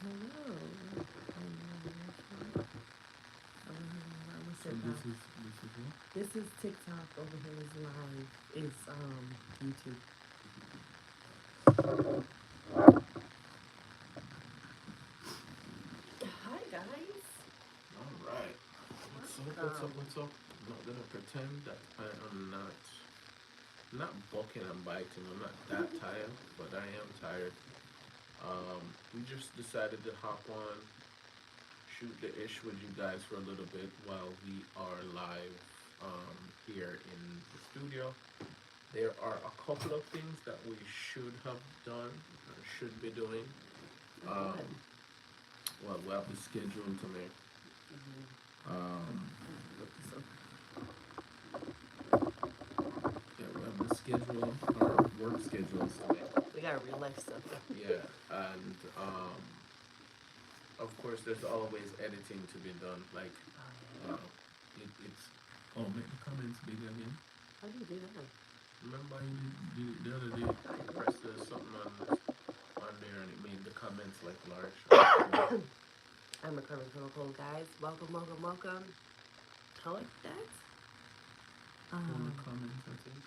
Hello. So this is what? This is TikTok. Over here is live. It's YouTube. Hi guys. All right. What's up? What's up? Welcome. What's up? I'm not gonna pretend that I am not bucking and biting. I'm not that tired, but I am tired. We just decided to hop on, shoot the ish with you guys for a little bit while we are live here in the studio. There are a couple of things that we should have done or should be doing. Oh, go Um, ahead. well, we have the schedule to make. Um, Look this up. yeah, we have the schedule, our work schedules to make. We got real life stuff. Yeah, and of course, there's always editing to be done. Like, Oh, yeah. uh, it's oh, make the comments big again. How do you do that? Remember, you did it the other day. You pressed something on there, and it made the comments like large. I'm a cool guys. Welcome, welcome, welcome. I like that. On the Um, comments, I think.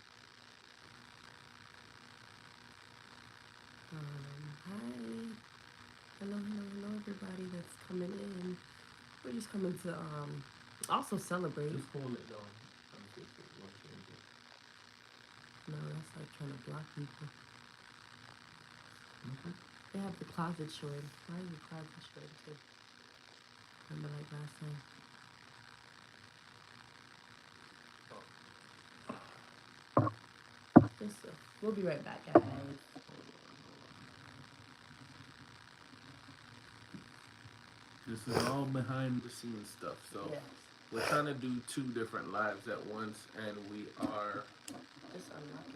Hi. Hello, everybody that's coming in. We're just coming to also celebrate. Just hold it down. And see if it will change it. No, that's like trying to block people. Okay. They have the closet short. Why is the closet short too? Remember like last time? Yes, sir. We'll be right back, guys. This is all behind the scenes stuff. So Yes. we're trying to do two different lives at once, and we are. Just unlock it.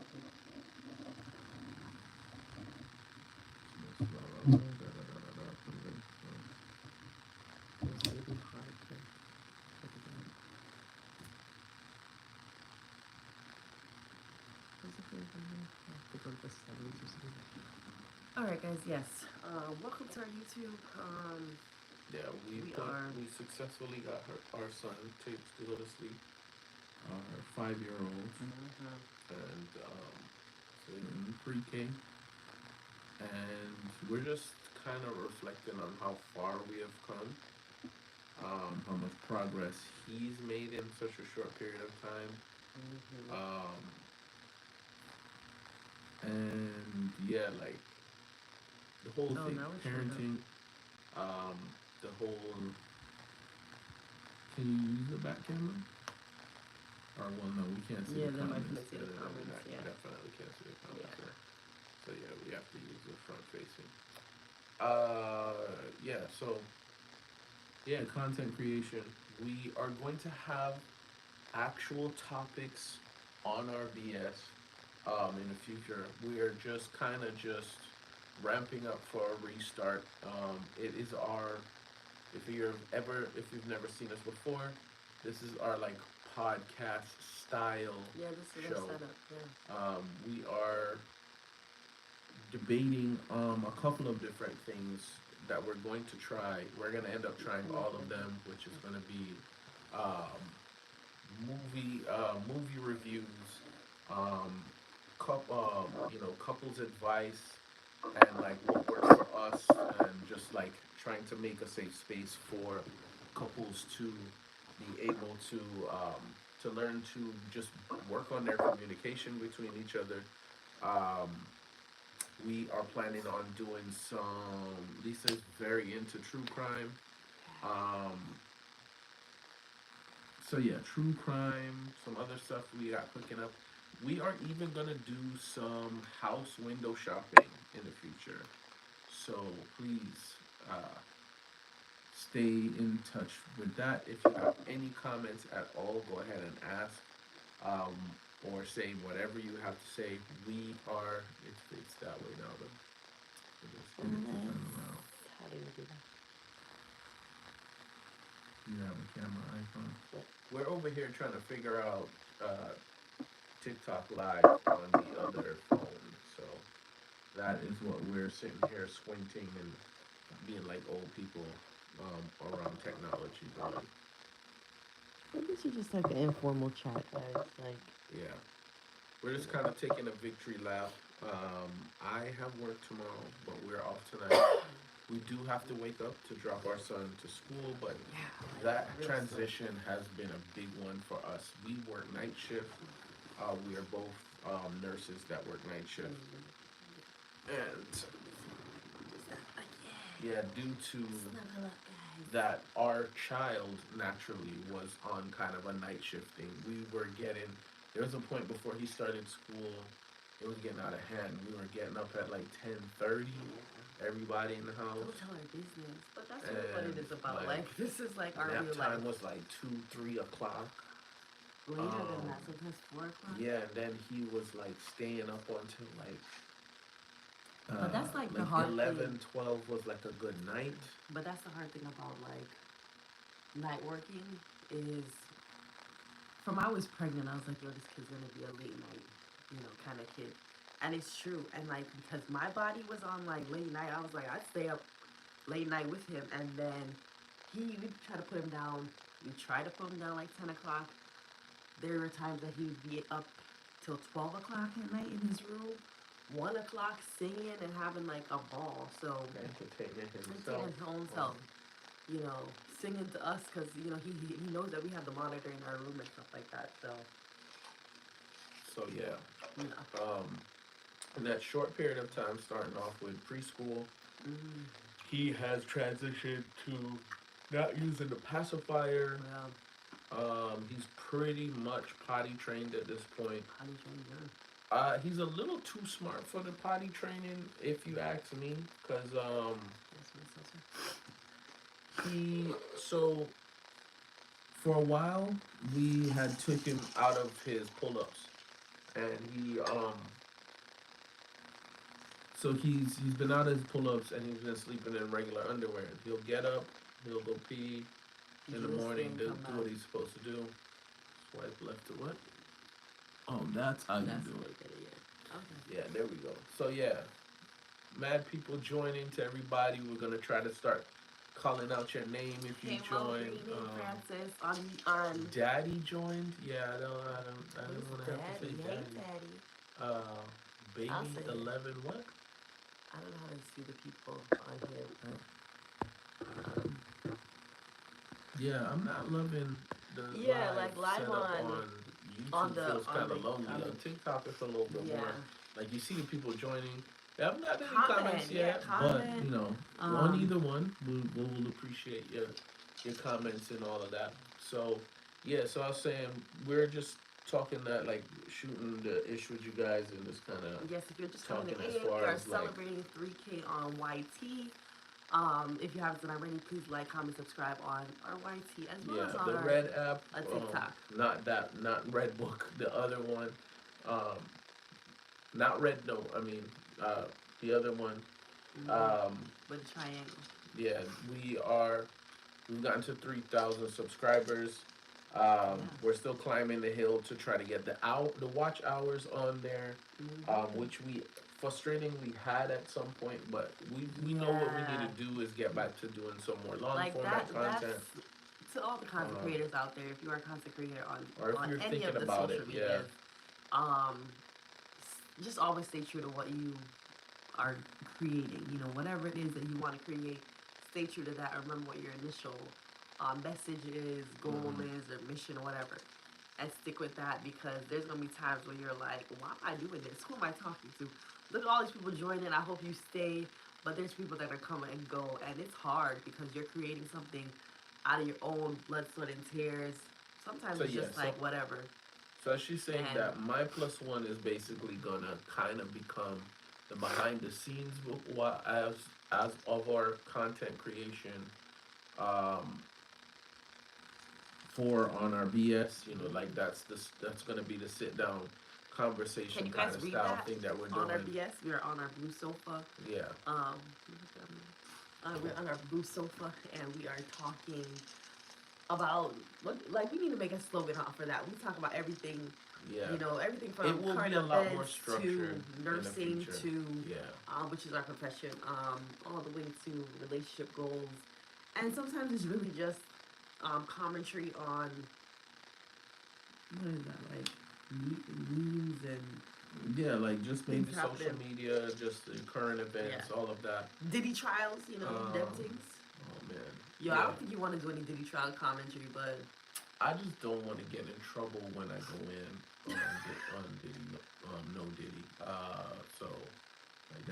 It's gonna be hard to put it down. What's the thing from here? I have to go to the settings or something. Alright guys, yes. Welcome to our YouTube. Yeah, We are we successfully got our son taped to go to sleep. Our 5-year-old, and so he's in pre-K, and we're just kind of reflecting on how far we have come, how much progress he's made in such a short period of time, and yeah, like the whole Oh, thing, now it's showing up. parenting, um, the whole. Can you use the back camera? Or well, no, we can't see Yeah, the then I comments. couldn't see the comments, yeah. Definitely can't see the comments. Yeah. So yeah, we have to use the front facing. Yeah. So yeah, content creation. We are going to have actual topics on our BS in the future. We are just kind of just ramping up for a restart. It is our if you've never seen us before, this is our like podcast style Yeah, this is our show. setup, yeah. We are debating a couple of different things that we're going to try. We're going to end up trying all of them, which is going to be um, movie reviews, couples advice, and like what works for us, and just like trying to make a safe space for couples to be able to learn to just work on their communication between each other. Um, we are planning on doing some. Lisa's very into true crime. Um, so yeah, true crime, some other stuff we got cooking up. We are even gonna do some house window shopping in the future. So please stay in touch with that. If you have any comments at all, go ahead and ask, um, or say whatever you have to say. We are. It's that way now though. So just give it to turn around. How do you do that? You have a camera icon. Yep. We're over here trying to figure out TikTok live on the other phone. So that is what we're sitting here squinting and being like old people around technology, really. Maybe we should just like an informal chat, guys. Like, Yeah, we're just kind of taking a victory lap. I have work tomorrow, but we're off tonight. We do have to wake up to drop our son to school, but yeah, like that real stuff. transition has been a big one for us. We work night shift. We are both nurses that work night shift, and Like, yeah, due to snuggle up, guys. that, our child naturally was on kind of a night shift thing. We were getting, there was a point before he started school, it was getting out of hand. We were getting up at like 10:30. Everybody in the house. Don't tell our business, but that's really what it is about. Like, this is like our nap real life. time was like 2, 3 o'clock. Later than that, sometimes 4 o'clock. Yeah, and then he was like staying up until like. But that's like the hard 11, thing. 12 was like a good night. But that's the hard thing about like night working is. From I was pregnant, I was like, yo, this kid's gonna be a late night, kind of kid. And it's true. And like because my body was on like late night, I was like, I'd stay up late night with him, and then we try to put him down. We try to put him down like 10 o'clock. There were times that he would be up till 12 o'clock at night in his room, 1 o'clock singing and having like a ball. So Entertaining entertaining his own self, singing to us because he knows that we have the monitor in our room and stuff like that. So yeah. You know. In that short period of time, starting off with preschool, Mm-hmm. he has transitioned to not using the pacifier. He's pretty much potty trained at this point. Potty trained, He's a little too smart for the potty training, if you ask me, because so for a while we had took him out of his pull-ups, and he's been out of his pull-ups, and he's been sleeping in regular underwear. He'll get up, he'll go pee in the morning, do what he's supposed to do. Swipe left to what? Oh, that's how you do it. Okay. Yeah, there we go. So yeah, mad people joining. To everybody, we're gonna try to start calling out your name if you join. Francis on Daddy joined. Yeah, I don't want to have to say Daddy. Baby 11. What? I don't know how to see the people on here, but yeah, I'm not loving the like live setup on YouTube. Feels kind of lonely. On TikTok, it's a little bit more. Like you see the people joining. I haven't got any comments yet, but on either one, we'll appreciate your comments and all of that. So yeah, so I was saying we're just talking that, like, shooting the ish with you guys, and just kind of yes, if you're just talking coming as in, far we are as like celebrating 3K on YT. If you haven't already, please like, comment, subscribe on our YT as well as on the our Red app, TikTok. Not Redbook, the other one, not Red. No, I mean the other one. With the triangle. Yeah, we've gotten to 3,000 subscribers. We're still climbing the hill to try to get the watch hours on there, which we frustratingly had at some point, but we know what we need to do is get back to doing some more long format content. To all the content creators out there, if you are a content creator or if you're any of the about social media, just always stay true to what you are creating. Whatever it is that you want to create, stay true to that. Remember what your initial message is, goal is, or mission, or whatever, and stick with that, because there's gonna be times where you're like, why am I doing this? Who am I talking to? Look at all these people joining. I hope you stay, but there's people that are coming and go, and it's hard because you're creating something out of your own blood, sweat, and tears. Sometimes it's just like whatever. So she's saying that my plus one is basically gonna kind of become the behind the scenes as of our content creation. For on our BS, like that's gonna be the sit down conversation kind of style thing that we're doing. On our BS, we are on our blue sofa. Yeah. We're on our blue sofa, and we are talking about what, like, we need to make a slogan off for that. We talk about everything, Yeah. everything It from will be current a lot more events to structured in the nursing future. to, Yeah. which is our profession, all the way to relationship goals, and sometimes it's really just commentary on what is that, like news and Yeah, like just maybe things social happening. media, just the current events, Yeah, all of that. Diddy trials, them Um, things. oh man, Yo, I yeah. don't think you want to do any Diddy trial commentary, but I just don't want to get in trouble when I go in on Diddy, no Diddy. So like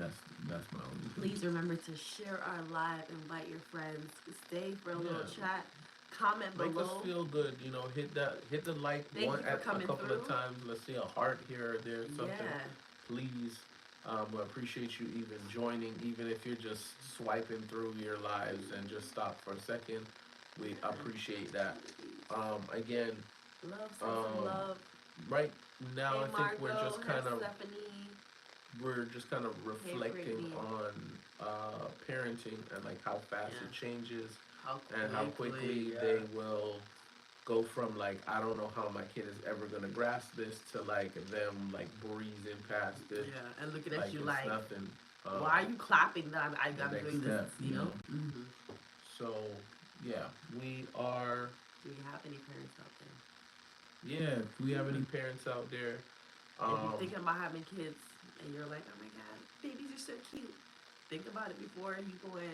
that's my only thing. please remember to share our live, invite your friends, stay for a little Yeah, chat, comment make us below. feel good. You know, hit the like Thank one you for at a coming couple of through. times. Let's see a heart here or there, something. Yeah. Please, we appreciate you even joining, even if you're just swiping through your lives and just stop for a second. We appreciate that. Again, Love, send some um, love. right now Hey I think Margot, hey Stephanie, we're just kind of hey reflecting Brittany. on parenting and like how fast Yeah. it changes How and how quickly, quickly they yeah. will go from like I don't know how my kid is ever gonna grasp this to like them like breezing past it Yeah, and looking at like you it's like, nothing. why are you clapping that The I'm next doing this, step, you know? Mm-hmm. So yeah, we are. Do you have any parents out there? Yeah, if we have any parents out there, If you're um, thinking about having kids and you're like, oh my god, babies are so cute, think about it before you go and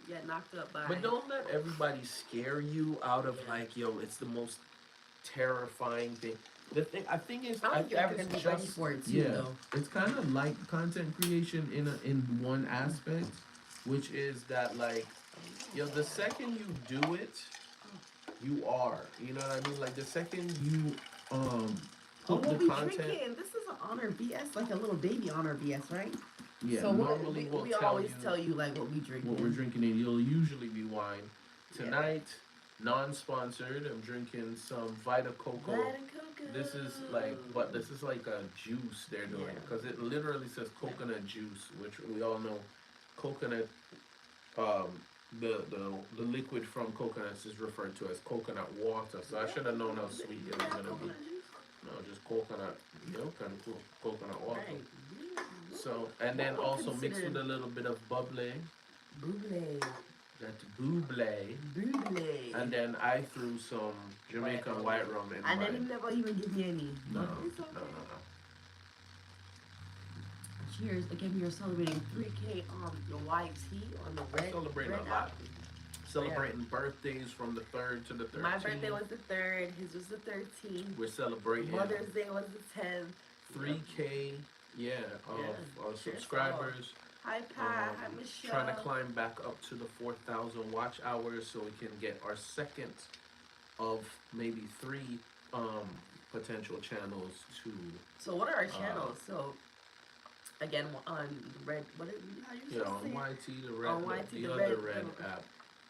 get knocked up by. but don't let everybody scare you out of Yeah. like, yo, it's the most terrifying thing. The thing I think is, I don't I think you're think ever it's gonna be ready just for it too, Yeah, though. it's kind of like content creation in one aspect, which is that like, yo, the second you do it, you are. You know what I mean? Like the second you Oh, put the what we content. drinking? This is an honor BS, like a little baby honor BS, right? yeah, So what Normally we'll we tell always you tell you like what we drinking. what we're drinking, and it'll usually be wine. Yeah. Tonight, non-sponsored. I'm drinking some Vita Coco. Vita Coco. This is like, but this is like a juice they're doing Yeah. because it literally says coconut juice, which we all know, coconut. Um, the liquid from coconuts is referred to as coconut water. So I should have known how sweet it was Yeah, gonna be. coconut juice. No, just coconut milk and coconut water. Right. So and then What also mixed considered with a little bit of bubbly. buble? That's buble. Buble. And then I threw some Jamaican white rum in And then he mine. never even give me any. No, But it's okay. no. Cheers. Again, we are celebrating 3K on the YT on the red. Celebrating red a lot. app. Celebrating birthdays from the 3rd to the 13th. My birthday was the 3rd. His was the 13th. We're celebrating Mother's Day was the 10th. 3K, yeah, of subscribers. Hi Pat. Hi Michelle. Trying to climb back up to the 4,000 watch hours so we can get our second of maybe 3 potential channels to. So what are our channels? So again on the red. What are you Yeah, supposed to on say? YT, the red, On YT, the the other red- red the- app.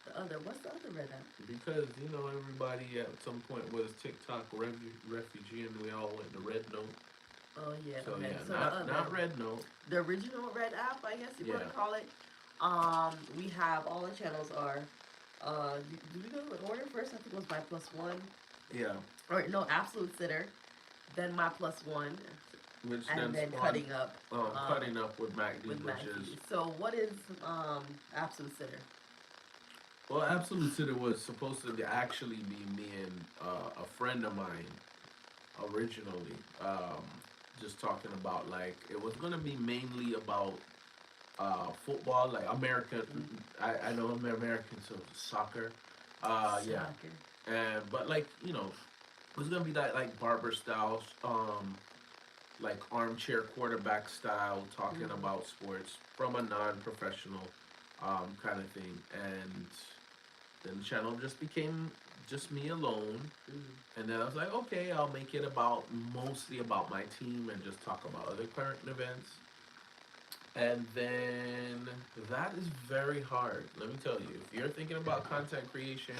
The other. What's the other red app? Because everybody at some point was TikTok refugee, and we all went to Red Note. Oh yeah. So okay. yeah, So not Red Note. the original red app, I guess you want Yeah. to call it. We have all the channels are. Do we go in order first? I think it was my plus one. Yeah, Or no, absolute sitter, then my plus one, which and then spawned, cutting up. cutting up with MacD, With which Matthew. is So what is absolute sitter? well, Absolute Sitter was supposed to actually be me and a friend of mine originally. Just talking about like it was gonna be mainly about football, like American. I know I'm American, so soccer. Yeah, Soccer. and but like it was gonna be that like barber style, like armchair quarterback style, talking about sports from a non-professional kind of thing, and then the channel just became just me alone. And then I was like, okay, I'll make it mostly about my team and just talk about other current events. And then that is very hard. Let me tell you, if you're thinking about content creation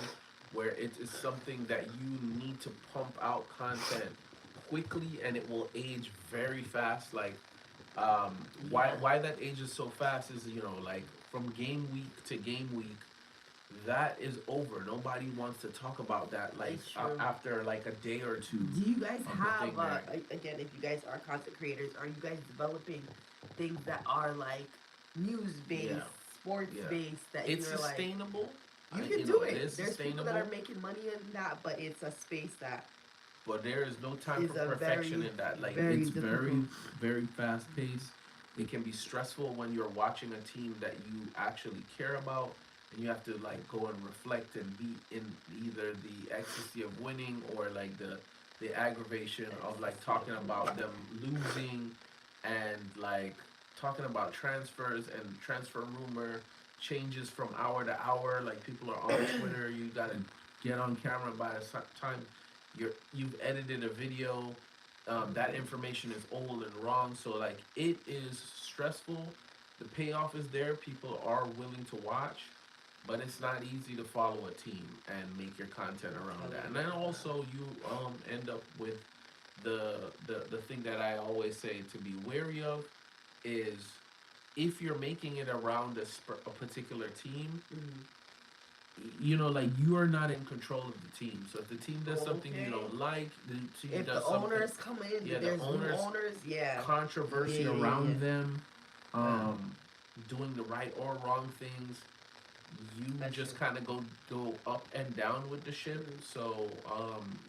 where it is something that you need to pump out content quickly and it will age very fast, like why that ages so fast is like from game week to game week that is over. Nobody wants to talk about that like It's true. after like a day or two Do you guys of the thing have there. again? If you guys are content creators, are you guys developing things that are like news based, Yeah, sports yeah. based that It's you're like sustainable. you can You do know, it it? is There's people that are sustainable, making money in that, but it's a space that but there is no time is for a perfection very in that. Like very It's very, difficult. very fast paced. it can be stressful when you're watching a team that you actually care about, and you have to like go and reflect and be in either the ecstasy of winning or like the aggravation of like talking about them losing, and like talking about transfers and transfer rumor changes from hour to hour. Like people are on Twitter, you gotta get on camera by the time you've edited a video. That information is old and wrong, so like it is stressful. The payoff is there, people are willing to watch, but it's not easy to follow a team and make your content around that. And then also you end up with the thing that I always say to be wary of is if you're making it around a particular team, Mhm. You know, like you are not not in control of the team. So if the team does something you Okay. don't like, the team If the does something, owners come in, yeah, the there's new owners owners. Yeah, controversy Yeah, yeah, around around them. yeah. Um, doing the right or wrong things, you That's just true. kind of go up and down with the ship. Mhm. So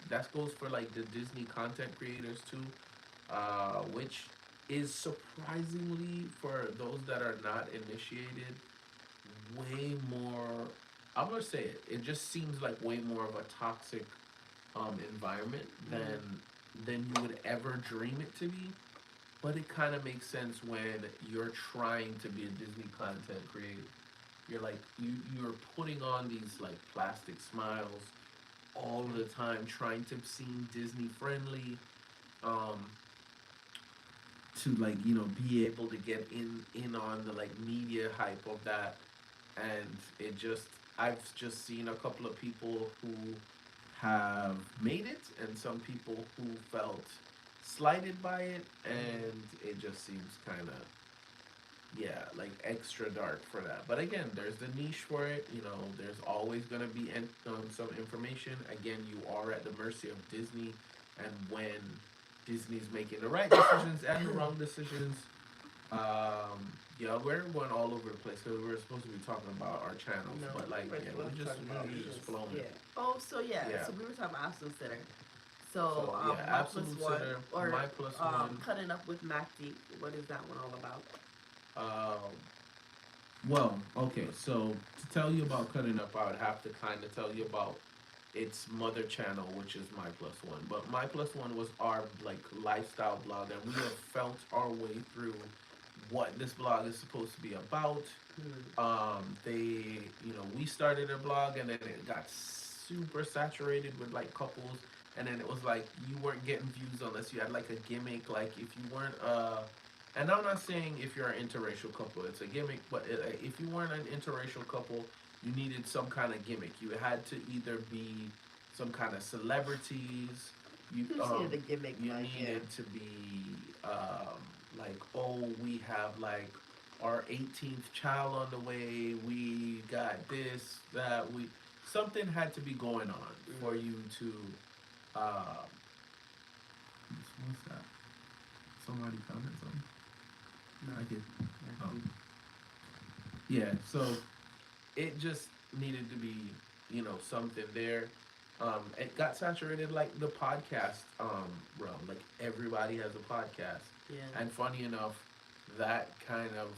that goes for like the Disney content creators too, which is surprisingly for those that are not initiated, way more. I'm gonna say it. It just seems like way more of a toxic environment than you would ever dream it to be. But it kind of makes sense when you're trying to be a Disney content creator. You're like you're putting on these like plastic smiles all the time, trying to seem Disney friendly, um, to like be able to get in on the like media hype of that, and it just I've just seen a couple of people who have made it and some people who felt slighted by it, and it just seems kind of, yeah, like extra dark for that. But again, there's the niche for it. There's always going to be some information. Again, you are at the mercy of Disney, and when Disney's making the right decisions and the wrong decisions. Yeah, we're going all over the place because we're supposed to be talking about our channels, No, but like, we're yeah, not talking about we just this. flowing. Yeah. Oh, so yeah. Yeah. So we were talking about Absolute Center. So So yeah, my plus Absolute one Center, or my plus one. cutting up with Macdi. What is that one all about? Um, well, okay, so to tell you about cutting up, I would have to kind of tell you about its mother channel, which is my plus one. But my plus one was our like lifestyle blog, and we have felt our way through what this blog is supposed to be about. Hmm. We started a blog, and then it got super saturated with like couples, and then it was like you weren't getting views unless you had like a gimmick. Like if you weren't and I'm not saying if you're an interracial couple, it's a gimmick, but if you weren't an interracial couple, you needed some kind of gimmick. You had to either be some kind of celebrities. You You just needed a gimmick, you like needed to be like, oh, we have like our 18th child on the way. We got this, that. We Something had to be going on for you to. what's that? Somebody comments on. I get. Oh. Yeah. So It just needed to be, something there. It got saturated like the podcast realm. Like everybody has a podcast. Yeah. And funny enough, that kind of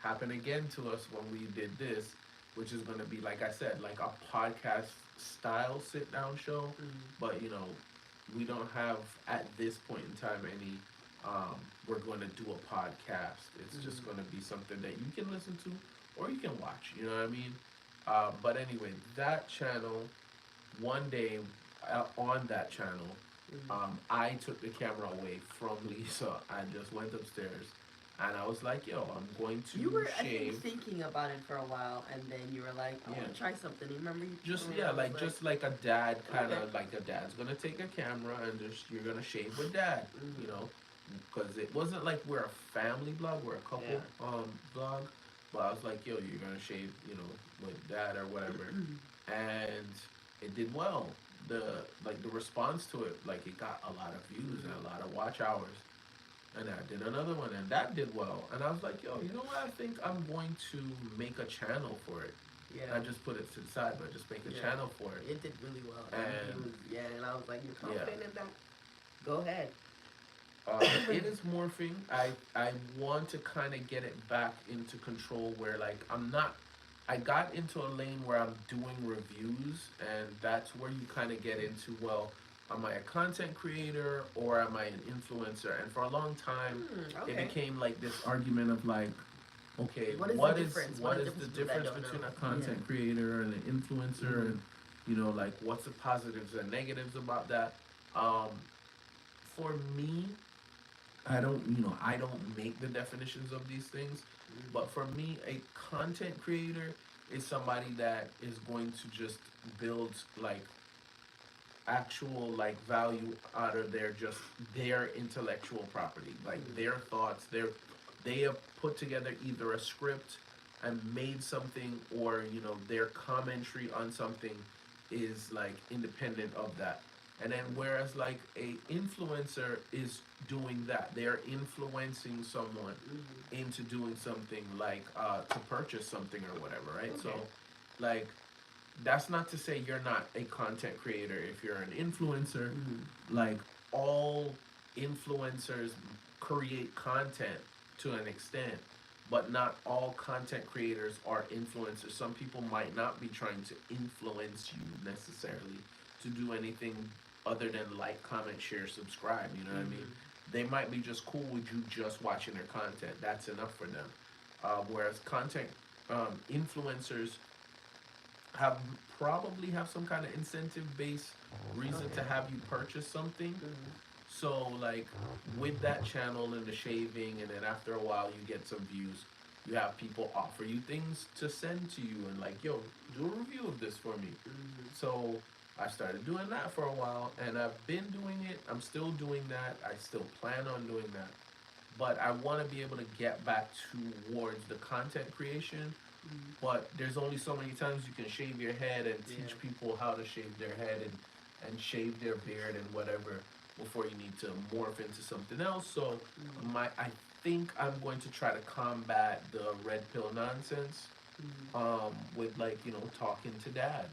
happened again to us when we did this, which is going to be, like I said, like a podcast style sit down show. Mm. But, we don't have at this point in time any, we're going to do a podcast. It's just going to be something that you can listen to or you can watch. You know what I mean? But anyway, that channel, one day on that channel, I took the camera away from Lisa. I just went upstairs and I was like, yo, I'm going to You were, I think, shave. thinking about it for a while, and then you were like, I want Yeah. to try something. You remember? You Just, told me, yeah, I was like just like a dad kind of, Okay. like a dad's gonna take a camera and just you're gonna shave with dad, because it wasn't like we're a family blog, we're a couple Yeah. blog. but I was like, yo, you're gonna shave, you know, with that or whatever, and it did well. The response to it, like it got a lot of views and a lot of watch hours, and I did another one and that did well, and I was like, yo, you know what? I think I'm going to make a channel for it. Yeah. Not just put it to the side, but just make a Yeah. channel for it. It did really well. And Yeah, and I was like, you're yeah. confident in that? Go ahead. It is morphing. I want to kind of get it back into control where like I'm not. I got into a lane where I'm doing reviews, and that's where you kind of get into, well, am I a content creator or am I an influencer? And for a long time, it Okay. became like this argument of like, okay, What is what the is difference? what What is is the the difference difference that I don't between know? a content creator and an influencer, and you know, like what's the positives and negatives about that? Um, for me, I don't make the definitions of these things, but for me, a content creator is somebody that is going to just build like actual like value out of their intellectual property, like their thoughts. They have put together either a script and made something, or you know, their commentary on something is like independent of that. And then whereas like a influencer is doing that, they're influencing someone into doing something like to purchase something or whatever, right? So Okay. like that's not to say you're not a content creator if you're an influencer. Like all influencers create content to an extent, but not all content creators are influencers. Some people might not be trying to influence you necessarily to do anything other than like, comment, share, subscribe. You know what I mean? They might be just cool with you just watching their content. That's enough for them. Whereas content influencers have probably have some kind of incentive based reason to have you purchase something. So like with that channel and the shaving, and then after a while you get some views, you have people offer you things to send to you and like, yo, do a review of this for me. So I started doing that for a while, and I've been doing it. I'm still doing that. I still plan on doing that. But I want to be able to get back towards the content creation. But there's only so many times you can shave your head and teach people how to shave their head and shave their beard and whatever before you need to morph into something else. So I think I'm going to try to combat the red pill nonsense with like, you know, talking to dad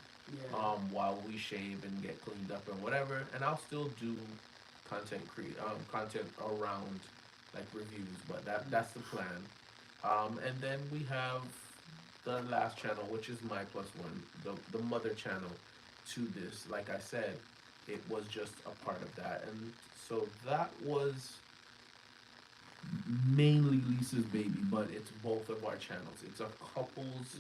while we shave and get cleaned up and whatever. And I'll still do content around like reviews, but that's the plan. And then we have the last channel, which is my plus one, the mother channel to this. Like I said, it was just a part of that, and so that was mainly Lisa's baby, but it's both of our channels. It's a couples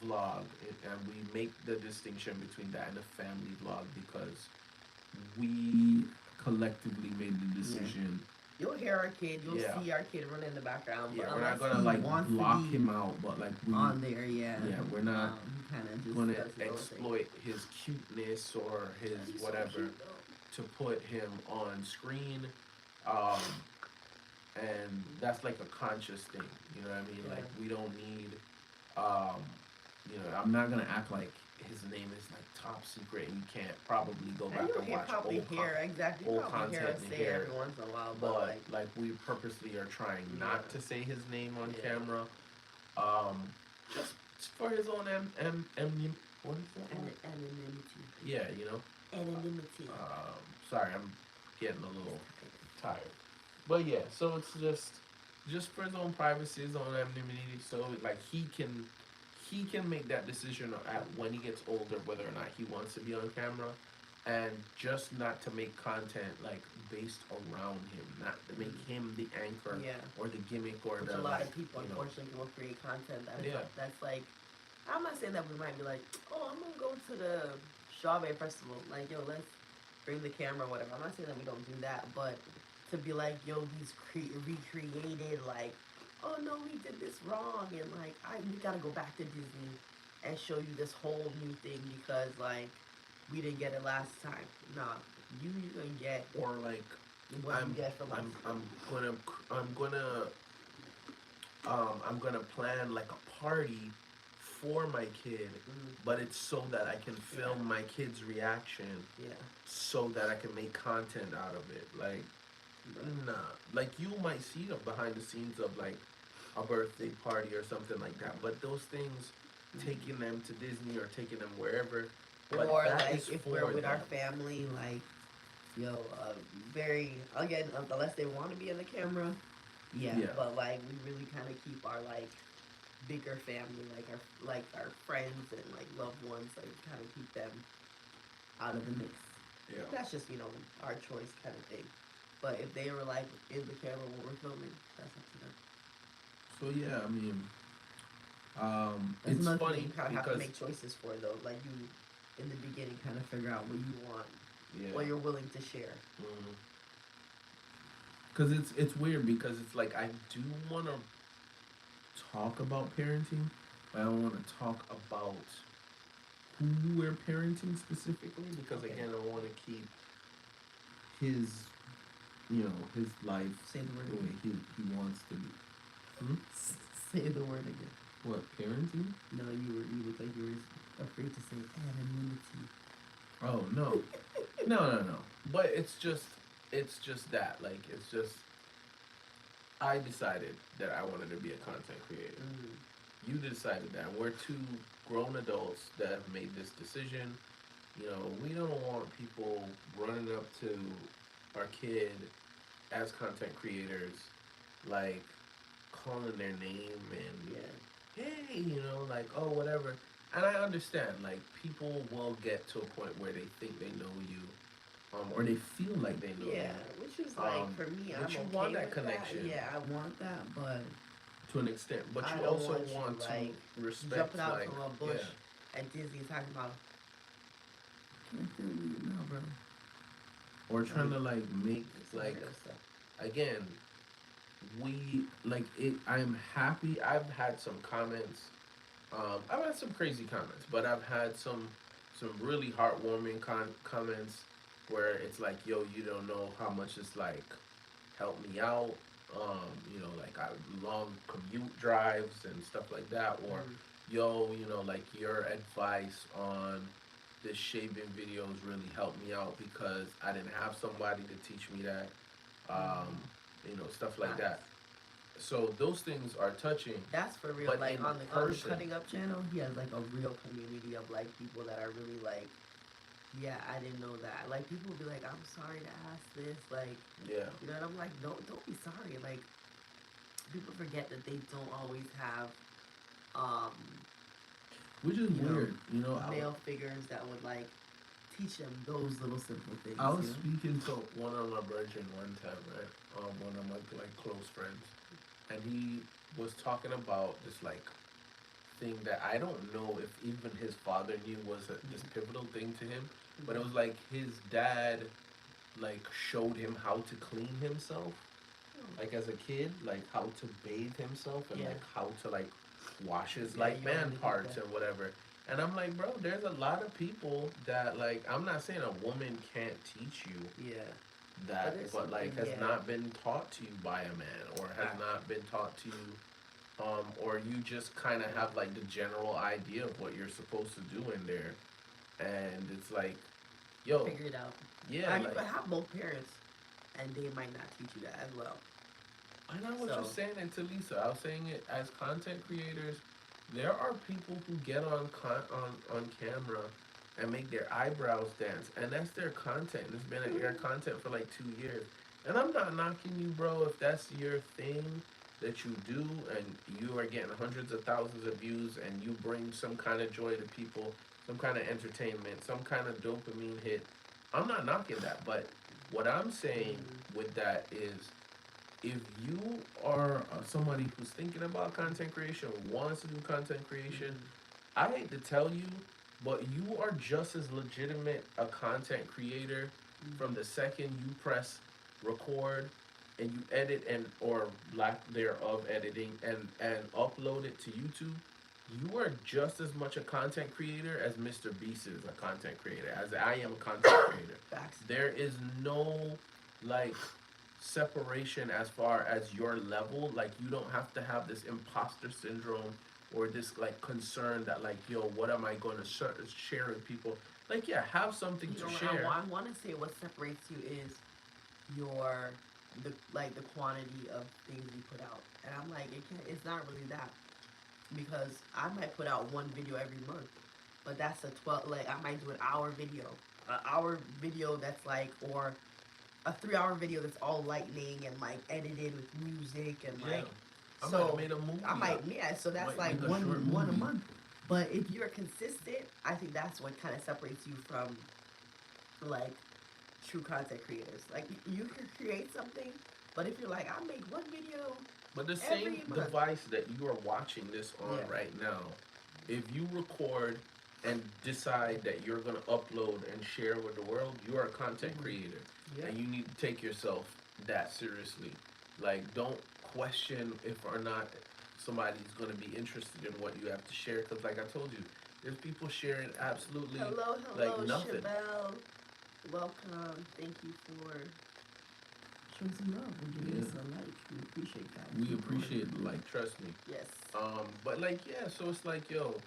vlog, and we make the distinction between that and a family vlog because we collectively made the decision. You'll hear our kid. You'll see our kid running in the background. Yeah, but we're not unless gonna he like wants block to be him out, but like we on there. Yeah, we're not kind of just gonna does his own thing. exploit his cuteness or his He's so whatever cute, though. to put him on screen. Um, and that's like a conscious thing, you know what I mean? Like we don't need, you know, I'm not gonna act like his name is like top secret and you can't probably go back and watch probably old hear exactly old probably hear content us and say hear every once in a while, but like we purposely are trying not to say his name on camera, just for his own what is that word? Anonymity. Yeah, you know. Anonymity. Sorry, I'm getting a little tired. But yeah, so it's just for his own privacy, his own anonymity. So like he can make that decision at when he gets older whether or not he wants to be on camera, and just not to make content like based around him, not to make him the anchor or the gimmick or which the a lot like, of people you know. unfortunately will create content that is that's like, I'm not saying that we might be like, oh, I'm gonna go to the Strawberry Festival, like, yo, let's bring the camera or whatever. I'm not saying that we don't do that, but to be like, yo, he's recreated, like, oh no, we did this wrong, and like, we gotta go back to Disney and show you this whole new thing because like we didn't get it last time. Nah, you're gonna get or like what you get from us. I'm gonna I'm gonna plan like a party for my kid, but it's so that I can film my kid's reaction, Yeah. so that I can make content out of it. Like, nah, like you might see the behind the scenes of like a birthday party or something like that, but those things, taking them to Disney or taking them wherever, but Or that like is if for we're with our them. family, like yo, very again, unless they want to be in the camera, yeah. Yeah. But like we really kind of keep our like bigger family, like our friends and like loved ones, like kind of keep them out of the mix. Yeah. That's just our choice kind of thing. But if they were like in the camera when we're filming, that's up to them. So yeah, I mean, That's it's another thing funny you kind of have to because make choices for though. Like you, in the beginning, kind of figure out what you want, yeah, what you're willing to share. because it's weird because it's like I do want to talk about parenting, but I don't want to talk about who we're parenting specifically because Okay. again, I want to keep his, his life Say the word the way again. he wants to be. Hmm? Say the word again. What, parenting? No, you look like you were afraid to say anonymity. Oh no, no. But it's just that, like, it's just, I decided that I wanted to be a content creator. You decided that. We're two grown adults that have made this decision. We don't want people running up to our kid as content creators, like calling their name and Yeah. hey, like, oh, whatever. And I understand, like, people will get to a point where they think they know you, or they feel like they know Yeah, you. which is like for me, But I'm you okay want that with connection. that. Yeah, I want that, but To an extent, but I you don't also want want you to like respect, jumping out like, from a bush and Disney talking about. Can't feel you now, bro. Or trying to like make like Stuff. again, we like it. I'm happy. I've had some comments. I've had some crazy comments, but I've had some really heartwarming comments where it's like, yo, you don't know how much it's like helped me out. Like I long commute drives and stuff like that, or yo, like your advice on this shaving videos really helped me out because I didn't have somebody to teach me that. Stuff like Nice. that. So those things are touching. That's for real. But Like in on the person, Cutting Up channel, he has like a real community of like people that are really like, yeah, I didn't know that. Like people will be like, I'm sorry to ask this, like, yeah, and I'm like, don't be sorry. Like people forget that they don't always have, um, which is you know, weird. male figures that would like teach them those little simple things. I was you know? speaking so one of my virgin one time, right? One of my like close friends, and he was talking about this like thing that I don't know if even his father knew was this pivotal thing to him, but it was like his dad like showed him how to clean himself, like as a kid, like how to bathe himself and Yeah. like how to like wash his Yeah, like you man only get parts that. and whatever. And I'm like, bro, there's a lot of people that like I'm not saying a woman can't teach you Yeah. that, there's but like something- has yeah. not been taught to you by a man or has Facts. not been taught to you, or you just kind of have like the general idea of what you're supposed to do in there, and it's like, yo, Figure it out. yeah, You like, could have both parents, and they might not teach you that as well. and I was So- just saying it to Lisa. I was saying it as content creators. There are people who get on camera and make their eyebrows dance, and that's their content. It's been their content for like 2 years, and I'm not knocking you, bro. If that's your thing that you do, and you are getting hundreds of thousands of views, and you bring some kind of joy to people, some kind of entertainment, some kind of dopamine hit, I'm not knocking that. But what I'm saying with that is, if you are somebody who's thinking about content creation, wants to do content creation, I hate to tell you, but you are just as legitimate a content creator from the second you press record and you edit and or lack thereof editing and upload it to YouTube. You are just as much a content creator as Mr. Beast is a content creator, as I am a content creator. Facts. There is no like separation as far as your level. Like you don't have to have this imposter syndrome or this like concern that like, yo, what am I going to share with people? Like, yeah, have something You to know, share. I want to say what separates you is your the quantity of things you put out, and I'm like, it's not really that, because I might put out one video every month, but that's a 12, like I might do an hour video that's like, or a 3 hour video that's all lightning and like edited with music and Yeah, like, I might have so made a movie. I might, yeah, so that's Might like make a short one a movie. month. But if you're consistent, I think that's what kind of separates you from like true content creators. Like you can create something, but if you're like, I make one video But the same every month, device that you are watching this on yeah, right now, if you record and decide that you're going to upload and share with the world, you are a content Mhm. creator. Yeah. And you need to take yourself that seriously. Like, don't question if or not somebody's going to be interested in what you have to share. Because, like I told you, there's people sharing absolutely Hello, like hello, nothing. Chevelle. Welcome. Thank you for showing some love and giving Yeah. us a like. We appreciate that. We Keep going. appreciate the like, trust me. Yes. But like, yeah, so it's like, yo,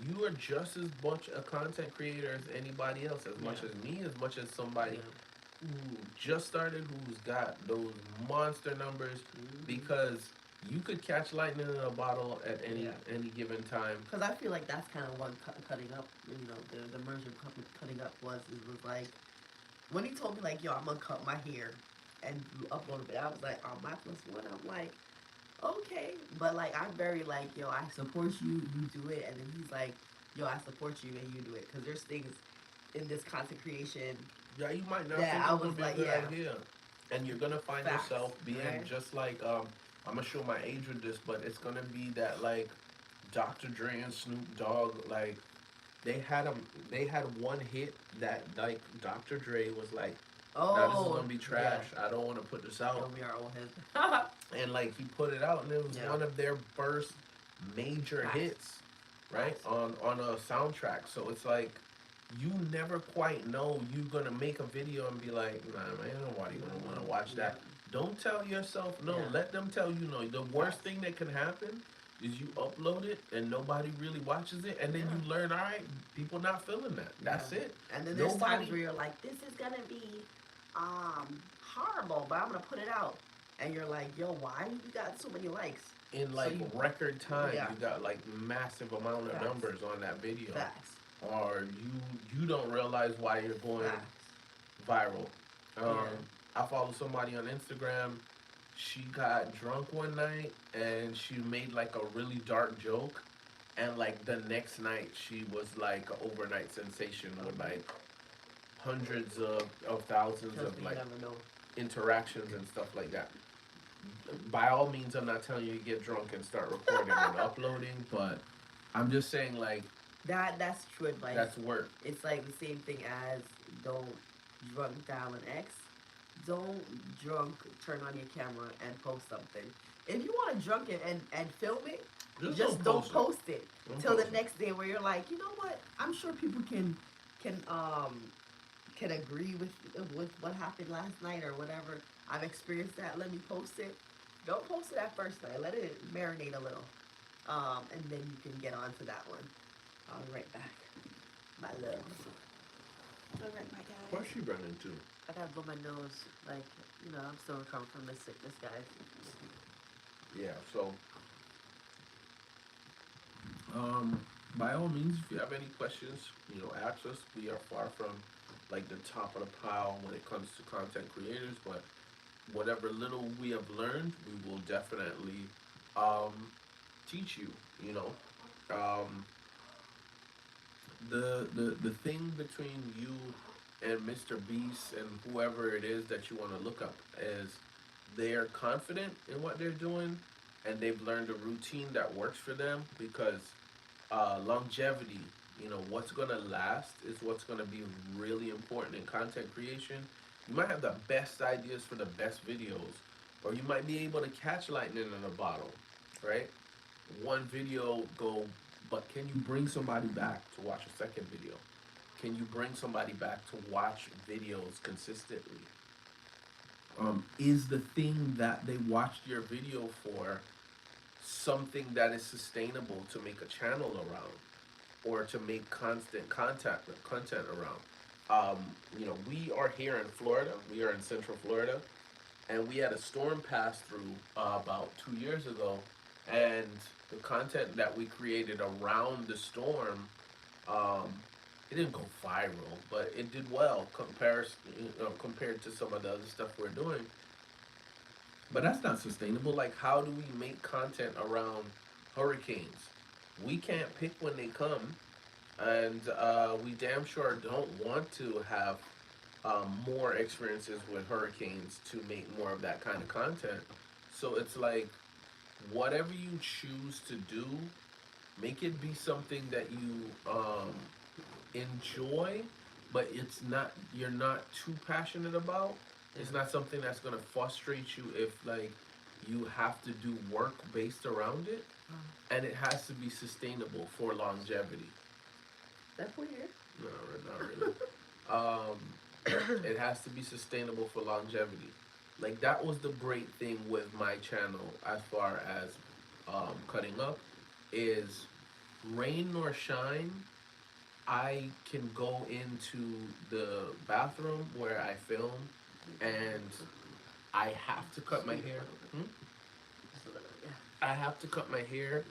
you are just as much a content creator as anybody else, as much Yeah. as me, as much as somebody Yeah. who just started, who's got those monster numbers, Mhm. because you could catch lightning in a bottle at Yeah. any given time. Because I feel like that's kind of what cutting up, you know, the merger of cutting up was. It was like, when he told me, like, yo, I'm going to cut my hair and upload it, I was like, oh, my plus one. I'm like, okay. But, like, I'm very, like, yo, I support you, you do it. And then he's like, yo, I support you and you do it. Because there's things in this content creation Yeah, you might not that think I it's gonna was be a like, good yeah, idea, and you're gonna find facts, yourself being right? just like I'm gonna show my age with this, but it's gonna be that like Dr. Dre and Snoop Dogg, like they had one hit that like Dr. Dre was like, now this is Oh, gonna be yeah. trash. I don't want to put this Yo, out, we are old heads. and like he put it out, and it was Yeah. one of their first major Facts. hits, right? Facts. On a soundtrack. So it's like you never quite know you're gonna make a video and be like, nah, man, nobody gonna want to watch that. Don't tell yourself no. Yeah. Let them tell you no. The worst Facts. thing that can happen is you upload it and nobody really watches it, and then Yeah. you learn, all right, people not feeling that. That's Yeah. it. And then there's Nobody- times where you're like, this is gonna be horrible, but I'm gonna put it out. And you're like, yo, why you got so many likes? In So like you- record time, Yeah. you got like massive amount of Facts. numbers on that video, Facts. or you don't realize why you're going Facts. viral. Yeah. I follow somebody on Instagram. She got drunk one night and she made like a really dark joke, and like the next night she was like an overnight sensation with like hundreds of thousands Trust of me, like you never know. interactions and stuff like that. By all means, I'm not telling you to get drunk and start recording and uploading, but I'm just saying like That's true advice. that's work. It's like the same thing as don't drunk dial an ex. Don't drunk turn on your camera and post something. If you want to drunk it and film it, just don't post it Don't till the post it. next day where you're like, you know what? I'm sure people can agree with what happened last night or whatever. I've experienced that. Let me post it. Don't post it that first night. Let it marinate a little, and then you can get on to that one. I'll be right back, my love. All right, my guys. What's she running to? I gotta blow my nose. Like, you know, I'm still recovering from this sickness, guys. Yeah, so by all means, if you have any questions, ask us. We are far from like the top of the pile when it comes to content creators, but whatever little we have learned, we will definitely teach you. The thing between you and Mr. Beast and whoever it is that you want to look up is they're confident in what they're doing, and they've learned a routine that works for them, because longevity, what's going to last is what's going to be really important in content creation. You might have the best ideas for the best videos, or you might be able to catch lightning in a bottle, right? One video go, but can you bring somebody back to watch a second video? Can you bring somebody back to watch videos consistently? is the thing that they watched your video for something that is sustainable to make a channel around or to make constant content around? We are here in Florida. We are in Central Florida, and we had a storm pass through about 2 years ago, and the content that we created around the storm, um, it didn't go viral, but it did well compared to some of the other stuff we're doing. But that's not sustainable. Like, how do we make content around hurricanes? We can't pick when they come, and we damn sure don't want to have more experiences with hurricanes to make more of that kind of content. So it's like, whatever you choose to do, make it be something that you enjoy, but you're not too passionate about. It's not something that's gonna frustrate you if like you have to do work based around it, and it has to be sustainable for longevity. That's weird. No, not really. It has to be sustainable for longevity. Like, that was the great thing with my channel as far as cutting up is rain nor shine. I can go into the bathroom where I film, and I have to cut my hair. Just a little, yeah. I have to cut my hair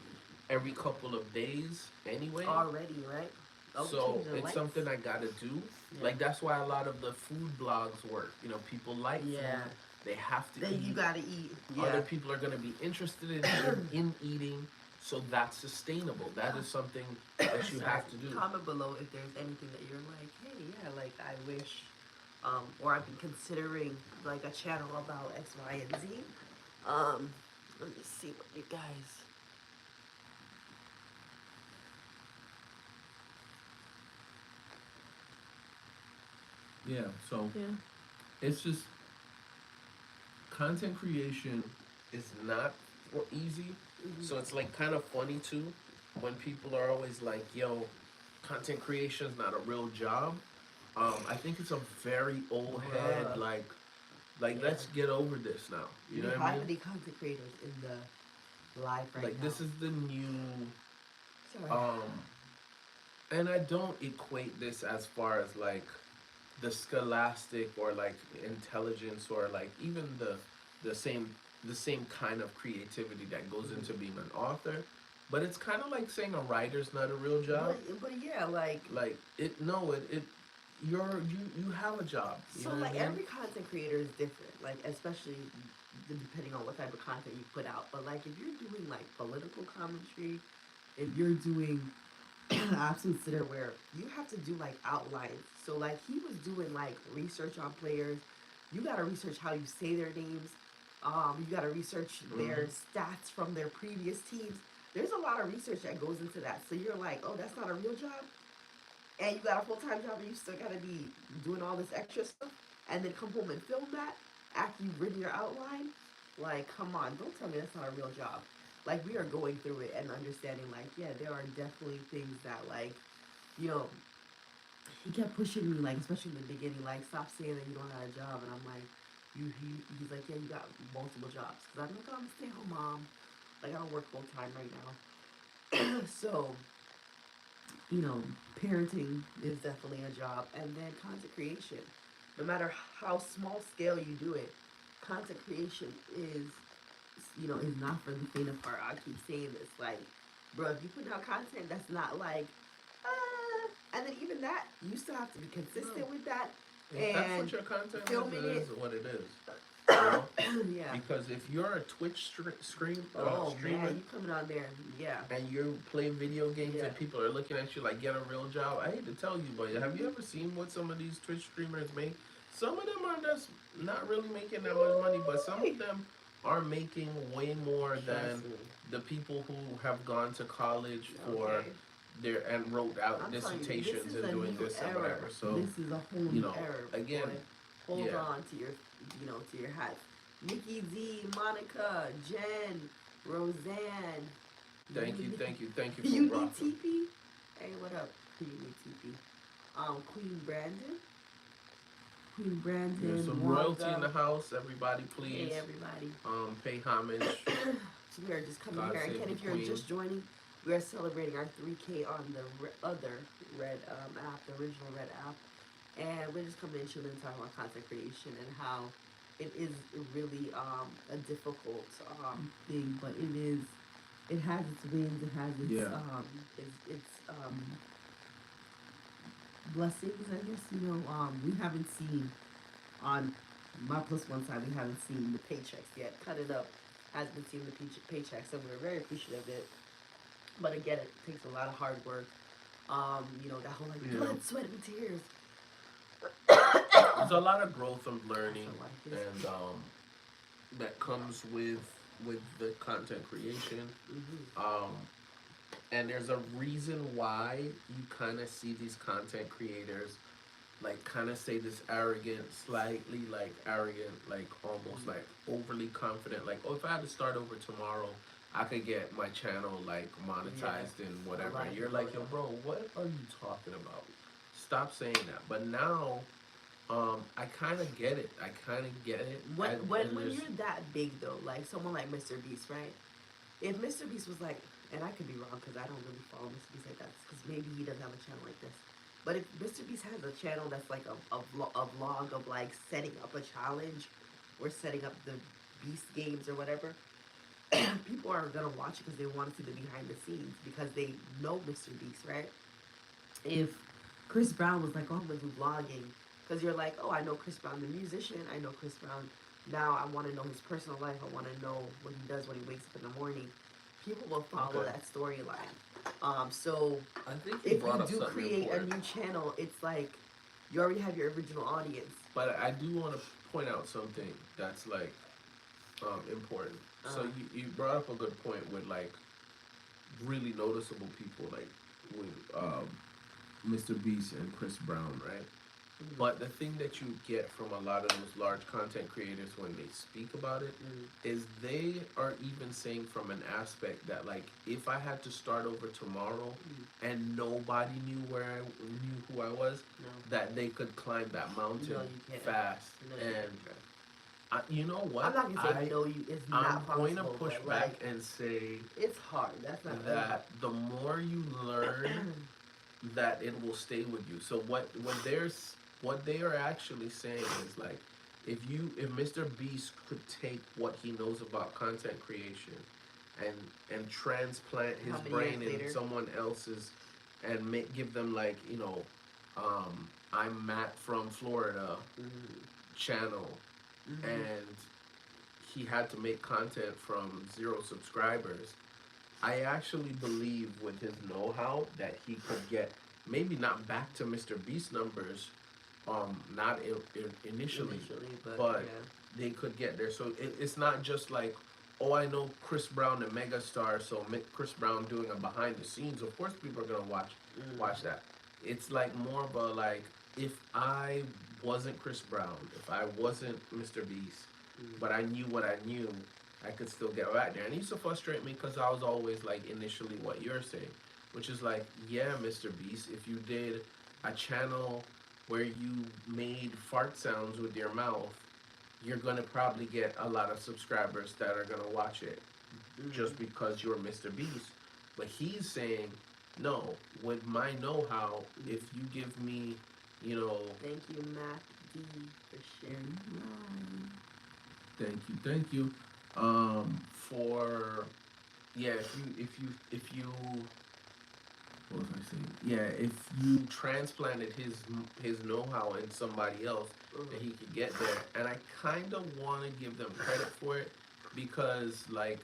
every couple of days anyway. Already, right? Oh, So changing it's lights. something I gotta do. Yeah. Like, that's why a lot of the food blogs work. People like Yeah. food. They have to Then eat. you gotta eat. Yeah. Other people are gonna be interested in eating. So that's sustainable. That is something that you have to do. Comment below if there's anything that you're like, hey, yeah, like I wish, or I've been considering like a channel about X, Y, and Z. Let me see what you guys. Yeah. So Yeah. it's just content creation is not easy. So it's like kind of funny too when people are always like, "Yo, content creation is not a real job." I think it's a very old head. Bruh. Like, Yeah. let's get over this now. You know what I How mean? many content creators in the live right Like, now? this is the new. Sorry. And I don't equate this as far as like the scholastic or like intelligence or like even the same the same kind of creativity that goes into being an author, but it's kind of like saying a writer's not a real job. But yeah, like Like, it no it you have a job. You so know what like I mean? every content creator is different. Like especially depending on what type of content you put out. But like if you're doing like political commentary, if you're doing I've considered where you have to do like outlines. So like he was doing like research on players. You gotta research how you say their names. You gotta research their stats from their previous teams. There's a lot of research that goes into that. So you're like, oh, that's not a real job. And you got a full time job and you still gotta be doing all this extra stuff and then come home and film that after you've written your outline. Like, come on, don't tell me that's not a real job. Like we are going through it and understanding like, yeah, there are definitely things that like, you know, he kept pushing me like, especially in the beginning, like stop saying that you don't have a job, and I'm like, he's like, yeah, you got multiple jobs, because I'm like, oh, I'm a stay-at-home mom, like I don't work full time right now. So, you know, parenting is definitely a job, and then content creation. No matter how small scale you do it, content creation is, you know, is not for the faint of heart. I keep saying this, like, bro, if you put out content that's not like, and then even that, you still have to be consistent with that. If that's And what your content filming is, it is it. what it is. You know? Yeah. Because if you're a Twitch streamer Oh man, you coming on there? Yeah. and you play video games Yeah. and people are looking at you like, get a real job, I hate to tell you, but have you ever seen what some of these Twitch streamers make? Some of them are just not really making that much money, but some of them are making way more than Trust me. the people who have gone to college for Okay. their and wrote out I'm telling you, dissertations this is and a doing new this and era. whatever. So This is a whole you new know, era. again, Boy. Hold yeah. on to your, you know, to your hats. Nikki Z, Monica, Jen, Roseanne. Thank you for You need rocking. TP? Hey, what up? You need TP. Queen Brandon. Queen There's Brandon, some royalty in Wanda. the house. Everybody, please, Hey everybody. pay homage. So we are just coming God here. save Again, the if you're queen. just joining, we are celebrating our 3K on the other Red app, the original Red app. And we're just coming in chilling and talking about content creation and how it is really a difficult thing, but it has its wins, it has Yeah. its blessings, I guess. You know, we haven't seen on my plus one side, we haven't seen the paychecks yet. Cut it up has been seeing the paychecks, so we're very appreciative of it. But again, it takes a lot of hard work. You know, that whole like Yeah. blood, sweat, and tears. There's a lot of growth and learning, So like this. and that comes with the content creation. Um, and there's a reason why you kind of see these content creators like kind of say this arrogant, slightly like arrogant, like almost like overly confident. Like, oh, if I had to start over tomorrow, I could get my channel like monetized and whatever. And you're like, yo, bro, what are you talking about? Stop saying that. But now, I kind of get it. I kind of get it. When you're that big though, like someone like Mr. Beast, right? If Mr. Beast was like, and I could be wrong because I don't really follow Mr. Beast like that, because maybe he doesn't have a channel like this. But if Mr. Beast has a channel that's like a vlog of like setting up a challenge or setting up the Beast games or whatever, people are gonna watch it because they want to see the behind the scenes because they know Mr. Beast, right? If Chris Brown was like, oh, I'm gonna do vlogging, because you're like, oh, I know Chris Brown, the musician. I know Chris Brown. Now I want to know his personal life. I want to know what he does when he wakes up in the morning. People will follow that storyline. So I think if brought you up do something create important. a new channel, it's like you already have your original audience. But I do want to point out something that's like important. So you brought up a good point with like really noticeable people like with Mr. Beast and Chris Brown, right? But the thing that you get from a lot of those large content creators when they speak about it is they are even saying from an aspect that like if I had to start over tomorrow and nobody knew knew who I was, that they could climb that mountain fast. And you know what? I'm not gonna say no. It's not I'm going to possible, push but, back like, and say it's hard. That's not that the more you learn, that it will stay with you. So what they are actually saying is like if Mr. Beast could take what he knows about content creation and transplant his many brain years in later? someone else's and give them like I'm Matt from Florida channel and he had to make content from 0 subscribers. I actually believe with his know-how that he could get maybe not back to Mr. Beast numbers, not initially, but they could get there. So it's not just like, oh, I know Chris Brown, the megastar, so Chris Brown doing a behind the scenes. Of course, people are gonna watch that. It's like more of a like, if I wasn't Chris Brown, if I wasn't Mr. Beast, but I knew what I knew, I could still get right there. And it used to frustrate me because I was always like initially what you're saying, which is like, yeah, Mr. Beast, if you did a channel where you made fart sounds with your mouth, you're gonna probably get a lot of subscribers that are gonna watch it just because you're Mr. Beast. But he's saying, no, with my know-how, if you give me, you know, Thank you, Matt D, for sharing. Thank you. For yeah, if you what was I saying? Yeah, if you transplanted his know-how in somebody else, that he could get there. And I kind of want to give them credit for it because like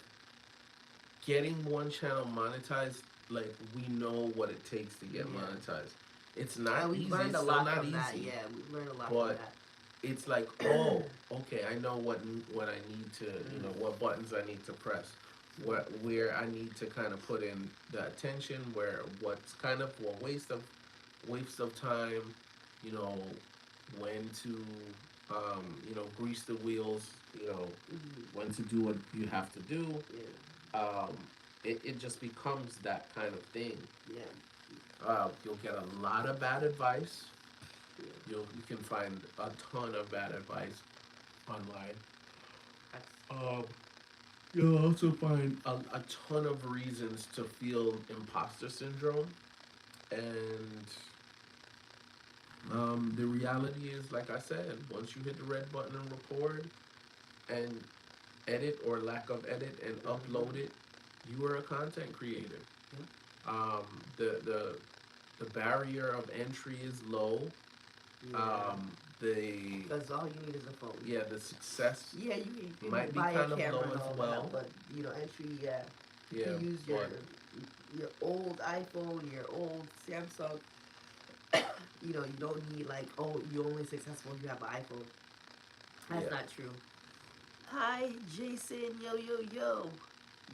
getting one channel monetized, like we know what it takes to get monetized. It's not easy. Learned It's a still lot not from easy. that. Yeah, we learned a lot But from that. it's like, oh, okay, I know what I need to, you know, what buttons I need to press, where I need to kind of put in the attention, where what's kind of a waste of time, you know, when to, you know, grease the wheels, you know, when to do what you have to do. It just becomes that kind of thing. You'll get a lot of bad advice. you can find a ton of bad advice online. Um, you'll also find a ton of reasons to feel imposter syndrome, and the reality is, like I said, once you hit the red button and record and edit or lack of edit and upload it, you are a content creator. Um, the barrier of entry is low. Yeah. The Because all you need is a phone. Yeah, the success Yeah, you can might be buy kind a of camera low and as all well. that, but you know, entry, yeah. Yeah, You use but your old iPhone, your old Samsung. You know, you don't need like, oh, you're only successful if you have an iPhone. That's yeah, not true. Hi, Jason. Yo, yo, yo.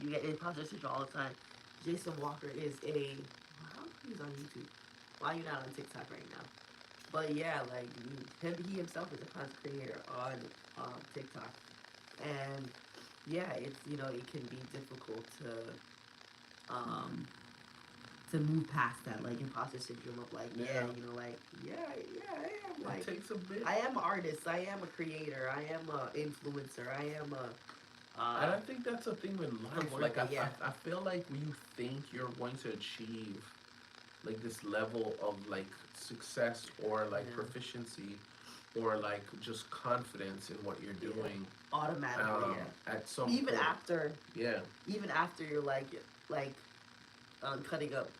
You get imposter syndrome all the time. Jason Walker is a. How he's on YouTube? Why you not on TikTok right now? But yeah, like he himself is a content creator on TikTok, and yeah, it's it can be difficult to move past that like imposter syndrome of like yeah. I am It takes a bit. I am an artist, I am a creator, I am a influencer, I am a And I think that's a thing with life. worth Like it, yeah. I feel like when you think you're going to achieve like this level of like success or like Yeah. proficiency or like just confidence in what you're Yeah. doing, automatically, at some even point, after yeah, you're like cutting up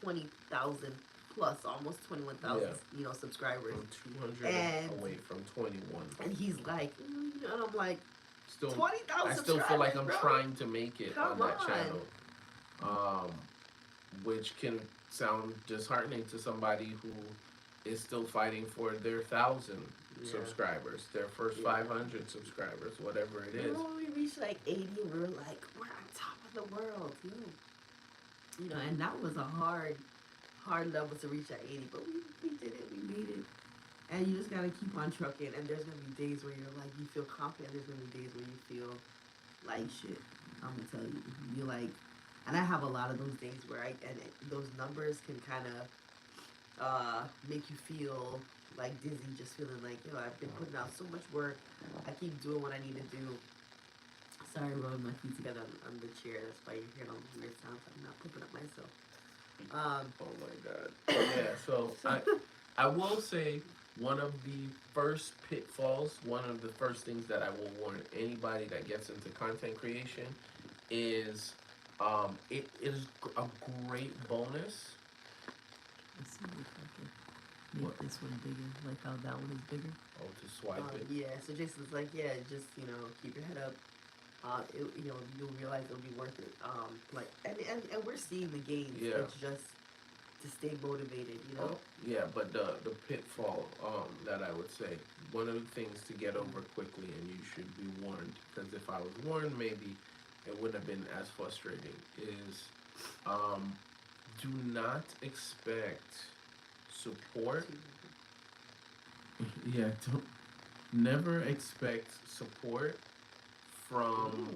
20,000 plus, almost 21,000, Yeah. subscribers. from 200 And- away from 21. And he's like, and I'm like, Still, 20,000 I still feel like I'm subscribers, bro. trying to make it Come on that on. channel, which can sound disheartening to somebody who is still fighting for their 1,000 Yeah. subscribers, their first Yeah. 500 subscribers, whatever it is. Remember when we reached like 80 and we were like, we're on top of the world, and that was a hard level to reach at 80, but we did it, we made it. And you just gotta keep on trucking, and there's gonna be days where you're like, you feel confident, there's gonna be days where you feel like shit. I'm gonna tell you, you like, and I have a lot of those days where those numbers can kind of make you feel like dizzy, just feeling like, I've been putting out so much work, I keep doing what I need to do. Sorry, rolling my feet together on the chair. That's why you're hearing all the weird sounds. I'm not pooping up myself. Oh my god. Yeah, so I will say one of the first pitfalls, one of the first things that I will warn anybody that gets into content creation is it is a great bonus. Let's see if I can make this one bigger, like how that one is bigger. Oh, to swipe it. Yeah, so Jason's like, just, keep your head up. You'll realize it'll be worth it. And we're seeing the gains. Yeah. It's just to stay motivated, Oh, yeah, but the pitfall that I would say, one of the things to get over quickly, and you should be warned, because if I was warned, maybe it wouldn't have been as frustrating, is do not expect support. Yeah, never expect support from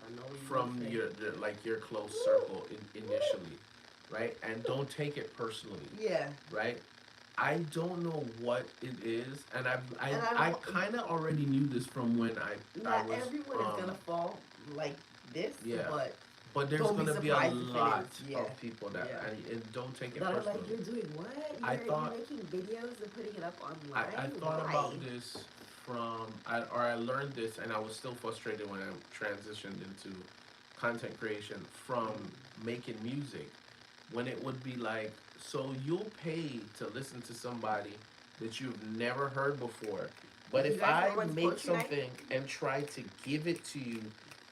I know what you from say. your close circle initially, right? And don't take it personally, Yeah. right? I don't know what it is, and I don't- kind of already knew this from when I Not was everyone is gonna fall like this, yeah. but there's don't be gonna be a surprised if it lot is, yeah. of people that Yeah. and don't take it that are personally. like, you're doing what? I You're thought- making videos and putting it up online. I thought Why? about this I learned this, and I was still frustrated when I transitioned into content creation from making music, when it would be like, so you'll pay to listen to somebody that you've never heard before, but You if guys I know what's make poetry night? something and try to give it to you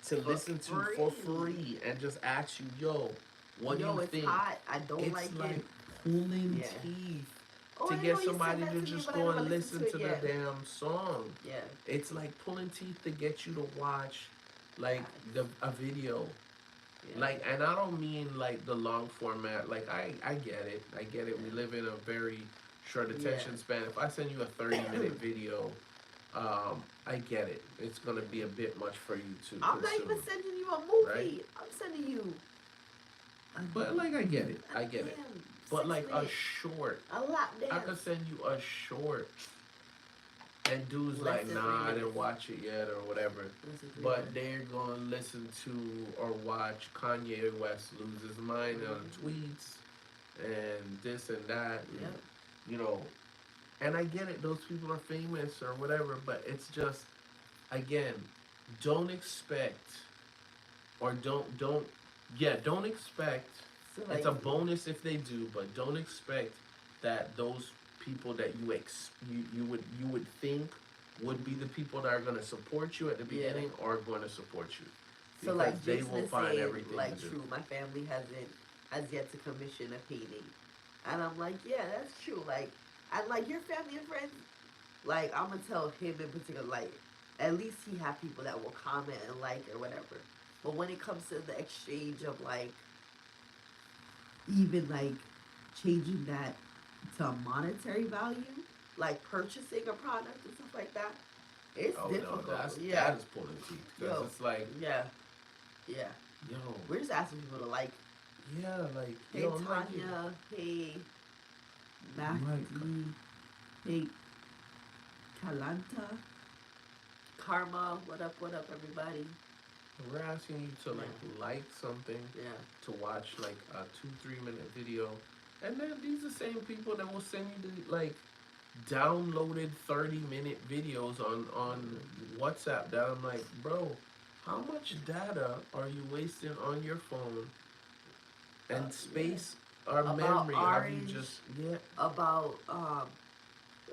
to For listen to for free. free and just ask you, yo, what do you it's think? hot. I don't It's like like it. pulling Yeah. teeth Oh, to I know get you said somebody that to me, just but I go never and listen to it the yet. damn song. Yeah. It's like pulling teeth to get you to watch like a video. Yeah. Like, and I don't mean like the long format. Like I get it. I get it. We live in a very short attention span. If I send you a 30-minute video, I get it. It's gonna be a bit much for you to I'm not consume. even sending you a movie. Right? I'm sending you. But like I get it. I get it. Damn But Six like a minutes, short, a lap I could dance, send you a short, and dudes less like, than three nah, I didn't minutes, watch it yet or whatever. less than 3 minutes. But they're gonna listen to or watch Kanye West lose his mind on tweets and this and that, and Yep. you know. And I get it; those people are famous or whatever. But it's just, again, don't expect or don't expect. So It's like, a bonus if they do, but don't expect that those people that you would think would be the people that are going to support you at the yeah. beginning are going to support you So because like they Jason will is find saying, everything like, to do. true, my family has yet to commission a painting, and I'm like, yeah, that's true. Like, and like your family and friends, like I'm gonna tell him in particular, like, at least he have people that will comment and like or whatever. But when it comes to the exchange of like, even like changing that to monetary value, like purchasing a product and stuff like that, it's Oh no, difficult. that's Yeah, that is pulling teeth because yo, it's like, yeah, yeah. yo, We're just asking people to like, yeah, like hey yo, I'm like, Tanya, hey like, Mackie, hey Kalanta, Karma, what up, everybody? we're asking you to Yeah, like something, yeah, to watch like a 2 3 minute video, and then these are the same people that will send you the like downloaded 30 minute videos on WhatsApp that I'm like, bro, how much data are you wasting on your phone and yeah. space or About memory have you orange, just yeah about uh,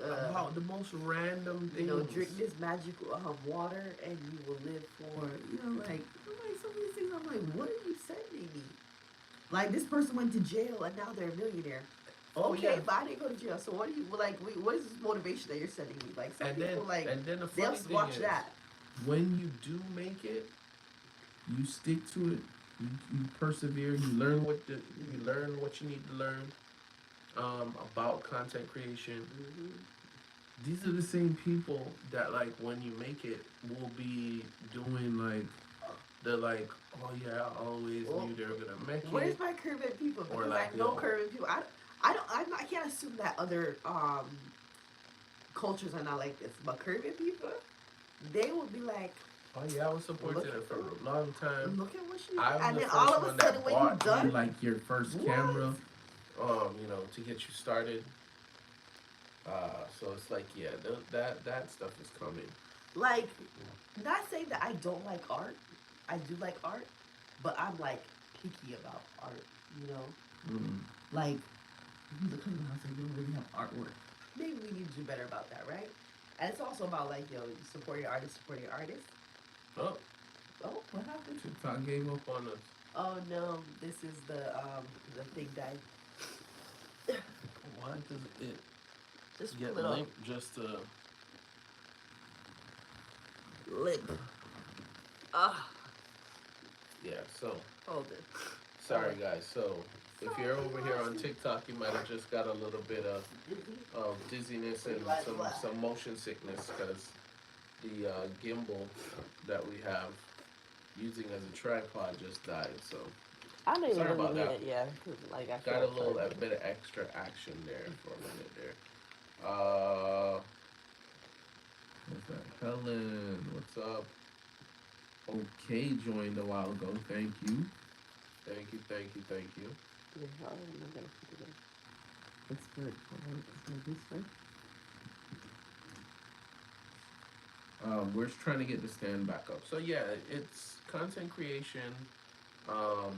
about the most random you know, things. drink this magical water and you will live for, you know, like, I'm like, some of these things, I'm like, what are you sending me? Like, this person went to jail and now they're a millionaire. Oh Okay, yeah, but I didn't go to jail. So what do you like? What is this motivation that you're sending me? Like some people, like and then the they'll funny thing watch is that. when you do make it, you stick to it, you persevere, you learn what you need to learn about content creation. These are the same people that like when you make it will be doing like they're like, oh yeah, I always Well, knew they were gonna make where's it, my Caribbean people? or Because I like know yo, Caribbean people. I don't, I can't assume that other cultures are not like this, but Caribbean people, they will be like, oh yeah, I was supporting look, it for a long time. look at what she's, I'm and the then all first of a one sudden that when you bought you done, like your first what? camera, you know, to get you started. So it's like yeah, that stuff is coming. Like, not saying that I don't like art. I do like art, but I'm like picky about art. You know, Mm. like you look at the house and you don't really have artwork. Maybe we need to do better about that, right? And it's also about like, yo, support your artist, support your artist. Oh, Oh, what happened? TikTok gave up on us. Oh no, this is the thing died. Why does it Just get pull it up. linked just to? Limp. Ah, Yeah. So hold it. sorry guys. So if you're Sorry, over here on Marcy. TikTok, you might have just got a little bit Dizzy? of dizziness and some motion sickness because the gimbal that we have using as a tripod just died. So I don't even sorry really about need that. it, yeah, because like I Got feel a little like bit of extra action there for a minute there. What's that? Helen, what's up? Okay, joined a while ago. Thank you. Thank you, thank you, thank you. yeah, how am I gonna put it in? It's good. It's good this way. We're just trying to get the stand back up. So yeah, it's content creation. Um,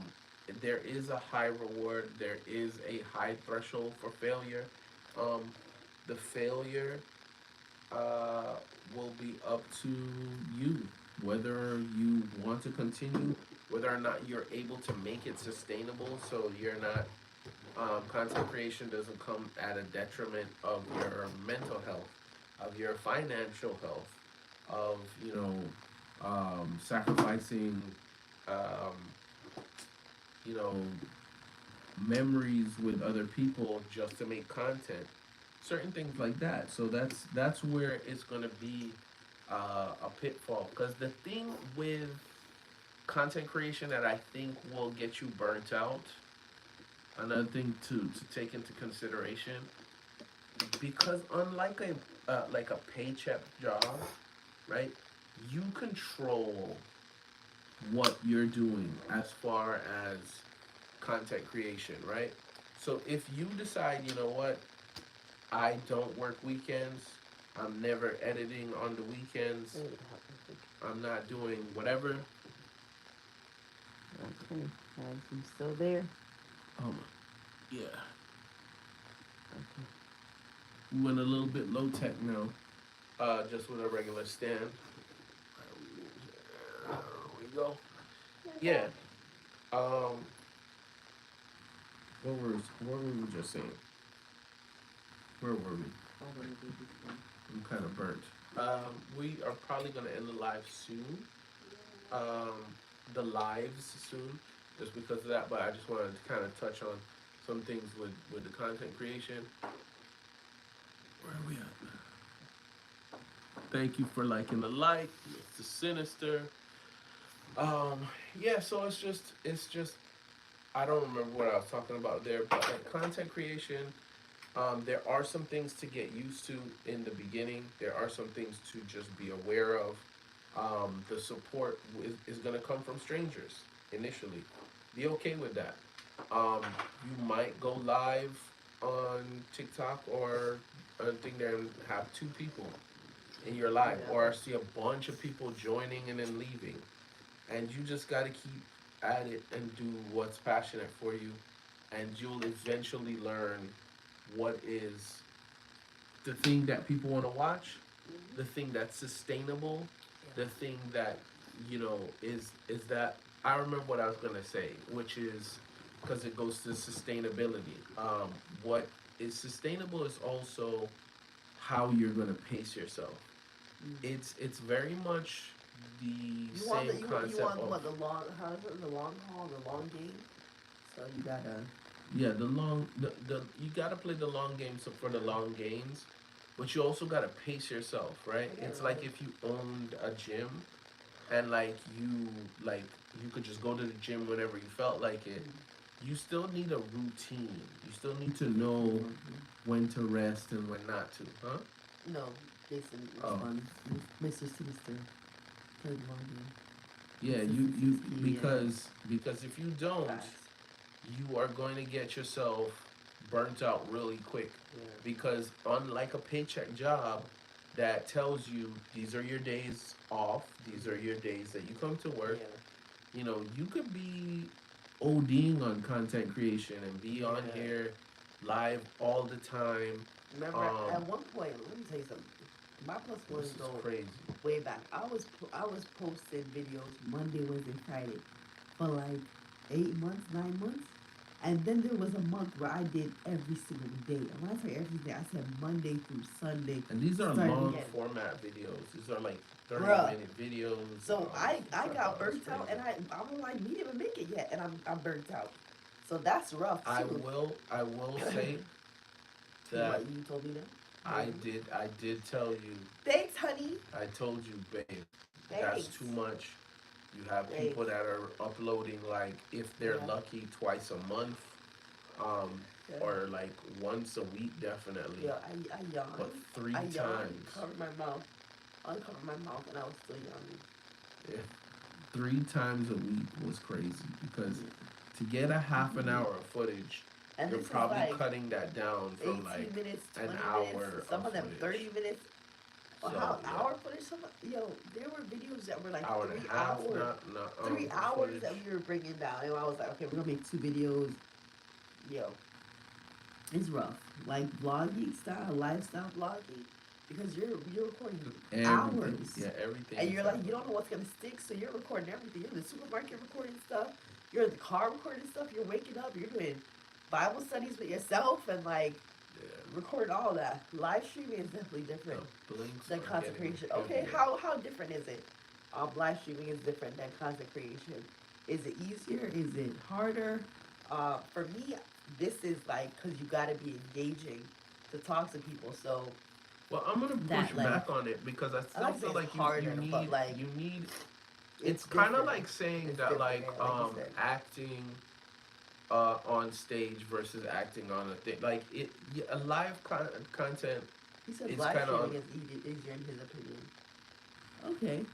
there is a high reward. There is a high threshold for failure. Um, the failure will be up to you, whether you want to continue, whether or not you're able to make it sustainable. So you're not content creation doesn't come at a detriment of your mental health, of your financial health, of sacrificing um, you know memories with other people just to make content, certain things like that. So that's where it's gonna be a pitfall. Because the thing with content creation that I think will get you burnt out another thing to take into consideration, because unlike a like a paycheck job, right? You control what you're doing as far as content creation, right? So if you decide, you know what, I don't work weekends, I'm never editing on the weekends, I'm not doing whatever. Okay, I'm still there. Oh my, yeah. Okay. We went a little bit low tech now, just with a regular stand. There we go. Yeah. Um, what were we just saying? Where were we? Oh, what did we do before? I'm kind of burnt. We are probably gonna end the live soon. Um, the lives soon, just because of that. But I just wanted to kind of touch on some things with the content creation. Where are we at? Thank you for liking the like. It's the sinister. Um, yeah. So it's just I don't remember what I was talking about there, but like content creation. There are some things to get used to in the beginning. There are some things to just be aware of. The support is going to come from strangers initially. Be okay with that. You might go live on TikTok or a thing there and have two people in your live, Yeah. or see a bunch of people joining and then leaving. And you just got to keep at it and do what's passionate for you, and you'll eventually learn what is the thing that people want to watch, the thing that's sustainable, the thing that is that. I remember what I was gonna say, which is because it goes to sustainability. What is sustainable is also how you're gonna pace yourself. Mm. It's very much the You want the same you concept want of what the long how is it the long haul, the long game? So you gotta yeah, the you gotta play the long game so for the long gains, but you also gotta pace yourself, right? yeah, It's like right. if you owned a gym and like you could just go to the gym whenever you felt like it. You still need a routine. You still need to know when to rest and when not to, huh? No, Jason Oh, responds. Mr. Sinister, play the long game. yeah, you Consistency is key. Yeah. because if you don't, Facts. you are going to get yourself burnt out really quick, Yeah. because unlike a paycheck job that tells you these are your days off, these are your days that you come to work, Yeah. you could be ODing on content creation and be on Yeah. here live all the time. Remember, Um, at one point, let me tell you something. My plus this ones is go crazy. way back. I was posting videos Monday, Wednesday, Friday for like 8 months, 9 months, and then there was a month where I did every single day. And when I say every day, I said Monday through Sunday. And these are Starting long again. format videos. These are like 30 Bruh. minute videos. So I I got thought it was burnt out, crazy. and I'm like, we didn't even make it yet, and I'm burnt out. So that's rough I too. will say that What you told me that? I did tell you. Thanks, honey. I told you, babe, that's Thanks. too much. You have Thanks. people that are uploading, like, if they're Yeah. lucky, twice a month, Yeah. or like once a week, definitely. Yeah, I yawned. But three I yawned, times. covered my mouth, uncovered my mouth, and I was still yawning. Yeah. 3 times a week was crazy, because to get a half an hour of footage, And you're this is probably like cutting that down 18 from like minutes, 20 an hour minutes, some of them footage. 30 minutes. Or So, how yeah. hour footage? There were videos that were like Hour and three a half, hours, not 3 hours footage. that we were bringing down, and I was like, okay, we're gonna make 2 videos. Yo, it's rough, like vlogging style, lifestyle vlogging, because you're recording Everything. hours. Yeah, everything. And is you're like, you happening. don't know what's gonna stick, so you're recording everything. You're in the supermarket recording stuff. You're in the car recording stuff. You're waking up. You're doing Bible studies with yourself and like Yeah. recording all that. Live streaming is definitely different The blinks than are content getting creation. Okay, heavier. how different is it? Live streaming is different than content creation. Is it easier? Is it harder? For me, this is like because you got to be engaging to talk to people. So Well, I'm gonna That, push like- back on it, because I I still like to feel say like it's harder, but, like, you need. It's kind of different. like saying It's that different, like yeah, like you said. acting on stage versus acting on a thing. Like a live content He says is live kind of, streaming is easier in his opinion. Okay.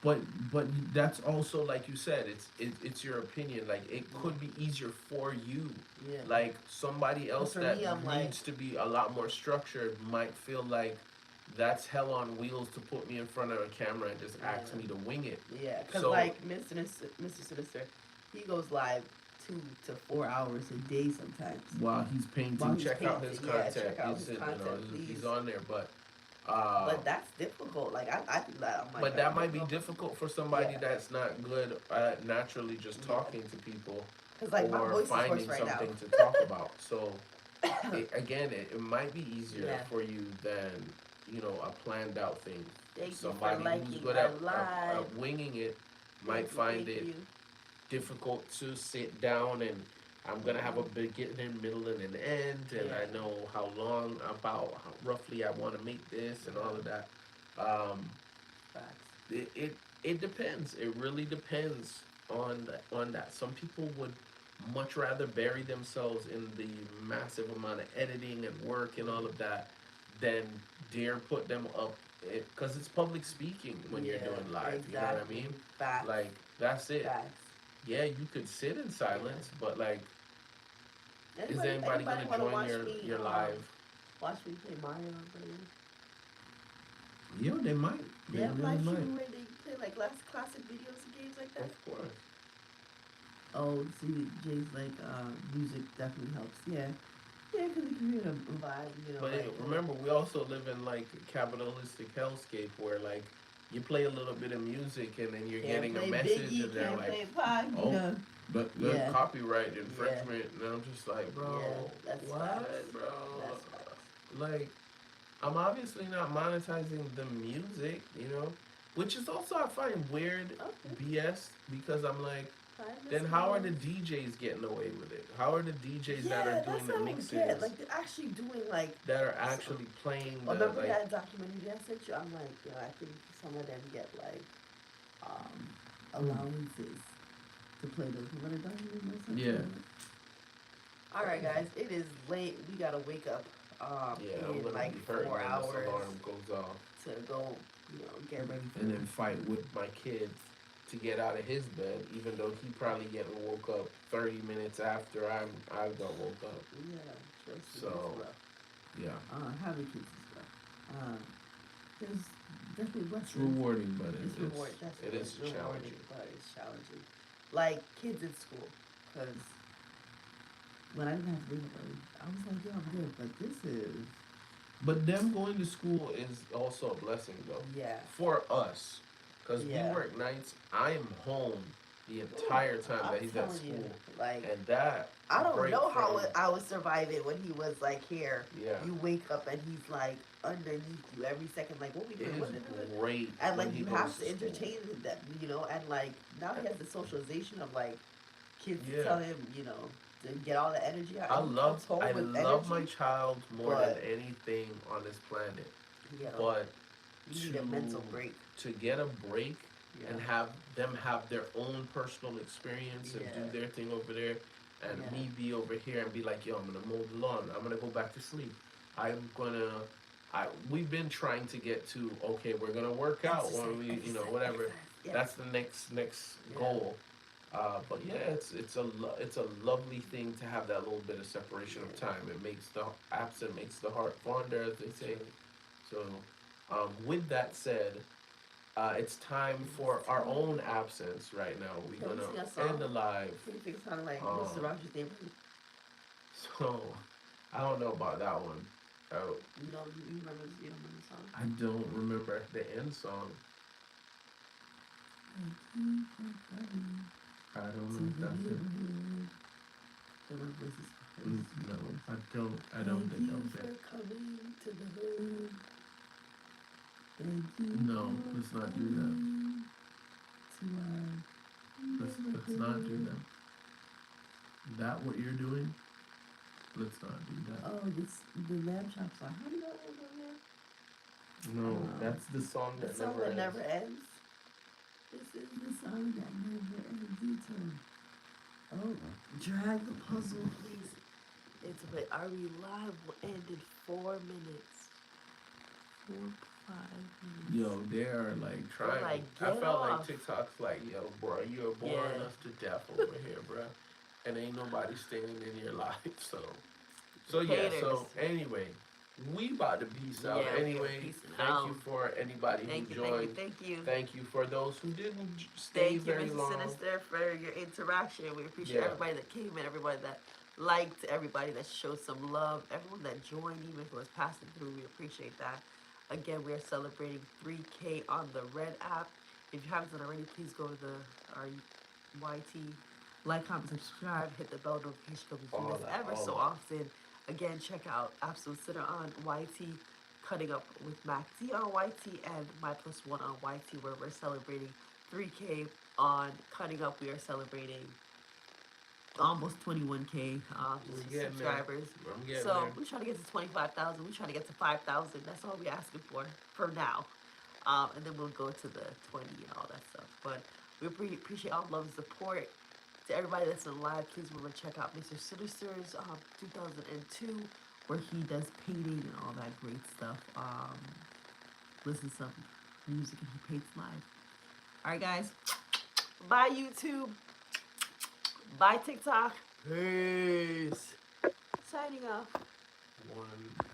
but that's also like you said, it's your opinion. Like it Yeah. could be easier for you. Yeah. Like somebody else for that me, I'm like, needs to be a lot more structured might feel like that's hell on wheels to put me in front of a camera and just ask Yeah. me to wing it. Yeah, because So like Mr. Sinister, he goes live 2 to 4 hours a day sometimes. while he's painting, While he's check out his painting, yeah, content. check out He's his in, content, he's please. on there, But that's difficult. Like I think that I'm like, but I that don't might be know. difficult for somebody Yeah. that's not good at naturally just Yeah. talking to people, Because like my or voice is hoarse finding right now. something to talk about. So it might be easier Yeah. for you than a planned out thing. Thank you for Somebody who's liking good our at live. winging it might Thank you, find thank it you. difficult to sit down and I'm gonna have a beginning, middle, and an end, and I Yeah. know how long, about how roughly I want to make this and all of that. Um, Facts. it depends. It really depends on that. Some people would much rather bury themselves in the massive amount of editing and work and all of that than dare put them up, because it's public speaking when you're Yeah, doing live. exactly. You know what I mean? Facts. Like that's it. Facts. Yeah, you could sit in silence, but like, is anybody anybody gonna wanna join watch your me, live? Watch me play Mario on Mario. Yeah, they might. They have live streaming where they play like classic videos and games like that. Of course. Oh, see, Jay's like, music definitely helps. Yeah, yeah, because it can create a vibe, you know. But like, remember, we also live in like a capitalistic hellscape where like you play a little bit of music and then you're can't getting a play message Biggie, and they're can't like, play Pac, oh, you know. but Yeah. copyright infringement, and I'm just like, bro, Yeah, that's what, facts. bro? That's facts. Like, I'm obviously not monetizing the music, which is also I find weird Okay. BS because I'm like, Fine, then that's how are fine. the DJs getting away with it? How are the DJs that are Yeah, doing that's the what I don't mixes get. Like, they're actually doing, like, that are actually playing the remember like? that documentary that I sent you? I'm like, I think some of them get, like, allowances to play those. Remember the documentary I sent you? Yeah. Alright, guys, it is late. We gotta wake up, Yeah, I'm in, gonna like, be hurt 4 when this hours alarm goes off. to go, get ready for And then fight with my kid to get out of his bed, even though he probably getting woke up 30 minutes after I got woke up. Yeah, trust me, So, it's rough. Yeah, Having kids is rough. There's definitely it's blessings. rewarding, but It's rewarding. it is rewarding, challenging. but it's challenging. Like kids in school, because when I didn't have to leave early, I was like, yeah, I'm good. But this is, But them going to school is also a blessing, though. yeah, For us, because Yeah. we work nights. I am home the entire time I'm that he's at telling school, you, like and that I don't break know how from- I was surviving when he was like here. Yeah, You wake up and he's like underneath you every second. Like what we it doing? What is we doing? great. And like when he you goes have to school. entertain them, and like now he has the socialization of like kids Yeah. tell him, to get all the energy out. I and he love comes home I with love my energy, child more but- than anything on this planet. Yeah, But you need a mental break. to get a break Yeah. and have them have their own personal experience and Yeah. do their thing over there, and Yeah. me be over here and be like, yo, I'm gonna mow the lawn. I'm gonna go back to sleep. We've been trying to get to, okay, we're gonna work out when we, whatever. Yeah. That's the next Yeah. goal. But yeah, it's a lovely thing to have that little bit of separation of time. It makes the absent makes the heart fonder, as they say. So, with that said, it's time for our own absence right now. We're Can we gonna sing a song? end the live. I think it sounded like Um, Mr. Rogers' neighborhood. So, I don't know about that one. You remember the song? I don't remember the end song. I don't know if that's it. No, I don't think that was it. Coming to the hood. Thank you. No, let's not do that. Let's not do that. That what you're doing? Let's not do that. Oh, the lamb chop song. How do you know that? No, that's the song The that song never that ends. never ends. This is the song that never ends. You too. Oh. Drag the puzzle, please. It's a bit. Are we live? Will end in 4 minutes. 4, 5 minutes. Yo, they are like Trying. Like, I get felt like off. TikTok's like, yo, bro, you're boring Yeah. us to death over here, bro. And ain't nobody staying in your life, so yeah. Haters. So anyway, we about to peace out. Yeah, we are Anyway, peacing thank out. you for anybody Thank who you, thank you, joined. thank you. Thank you for those who didn't stay Thank you, very Mr. long. Sinister, for your interaction. We appreciate Yeah. everybody that came in, everybody that liked, everybody that showed some love, everyone that joined, even if it was passing through. We appreciate that. Again, we are celebrating 3K on the Red app. If you haven't done already, please go to our YT, like, comment, subscribe, hit the bell notification because we do All this that, ever all so that. often. Again, check out Absolute Sinner on YT, Cutting Up with Mac D on YT, and My Plus One on YT, where we're celebrating 3K on Cutting Up. We are celebrating almost 21K We're getting there. subscribers. I'm getting So there. we're trying to get to 25,000. We're trying to get to 5,000. That's all we're asking for now. And then we'll go to the 20 and all that stuff. But we appreciate all love and support. To everybody that's in live, please remember to check out Mr. Sinister's 2002, where he does painting and all that great stuff. Listen to some music and he paints live. All right, guys. Bye, YouTube. Bye, TikTok. Peace. Signing off. One.